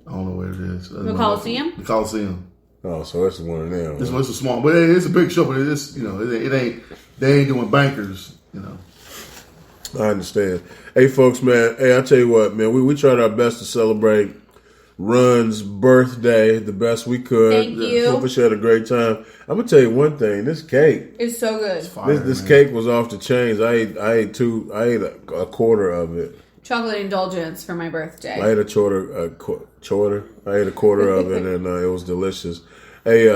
I don't know what it is. The Coliseum? The Coliseum. Oh, so it's one of them. It's a small, but it's a big show. But it's it ain't. They ain't doing bankers. I understand. Hey, folks, man. Hey, I tell you what, man. We tried our best to celebrate Run's birthday the best we could. Thank you. Hope she had a great time. I'm gonna tell you one thing. This cake, It's so good. this cake was off the chains. I ate a quarter of it. Chocolate indulgence for my birthday. I ate a quarter. I ate a quarter of it, and it was delicious. Hey,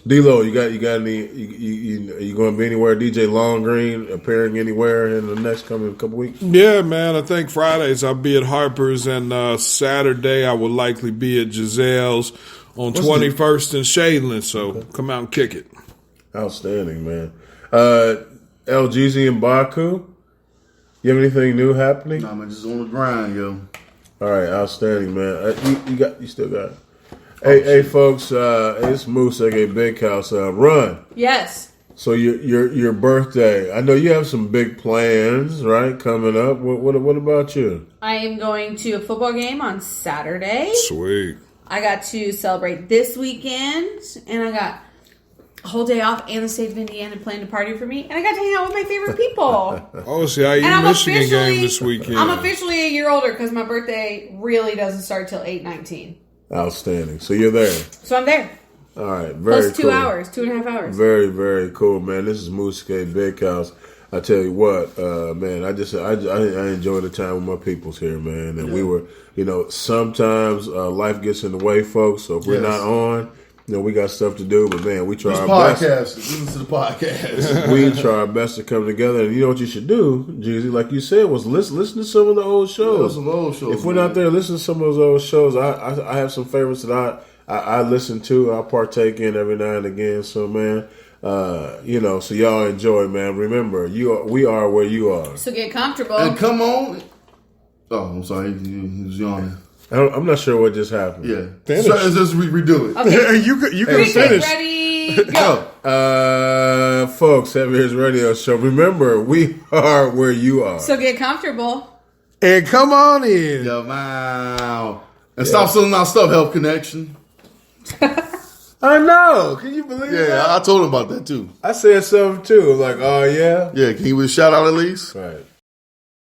D-Lo, you got any? You going to be anywhere? DJ Long Green appearing anywhere in the next couple weeks? Yeah, man. I think Fridays I'll be at Harper's, and Saturday I will likely be at Giselle's on 21st and Shadeland. So come out and kick it. Outstanding, man. LGZ and Baku. You have anything new happening? Nah, man, just on the grind, yo. All right, outstanding, man. You still got it. Hey, folks, it's Moose aka Big House. Run. Yes. So your birthday. I know you have some big plans, right, coming up. What about you? I am going to a football game on Saturday. Sweet. I got to celebrate this weekend, and I got a whole day off, and the state of Indiana planned a party for me, and I got to hang out with my favorite people. Oh, see, I And Michigan game this weekend. I'm officially a year older because my birthday really doesn't start till 8/19. Outstanding. So you're there. So I'm there. All right. Very Plus 2 cool. hours, 2.5 hours. Very, very cool, man. This is Moose K Big House. I tell you what, man, I enjoy the time with my peoples here, man. And we were, sometimes life gets in the way, folks. So if we're not on, we got stuff to do. But man, we try our best. Listen to the podcast. We try our best to come together. And you know what you should do, Jeezy, like you said, was listen to some of the old shows. Some old shows. If we're not there, listen to some of those old shows. I have some favorites that I listen to. I partake in every now and again. So man, so y'all enjoy, man. Remember, we are where you are. So get comfortable. And come on. Oh, I'm sorry. He was yawning. I'm not sure what just happened. Yeah. Finish. So let's just redo it. Okay. you can Get finish. ready, go. Folks, Heavy Hits Radio Show. Remember, we are where you are. So get comfortable. And come on in. Yo, wow. And stop selling our stuff, Health Connection. I know. Can you believe Yeah, that? I told him about that too. I said something too. Like, oh yeah. Yeah, can you give a shout out at least? Right.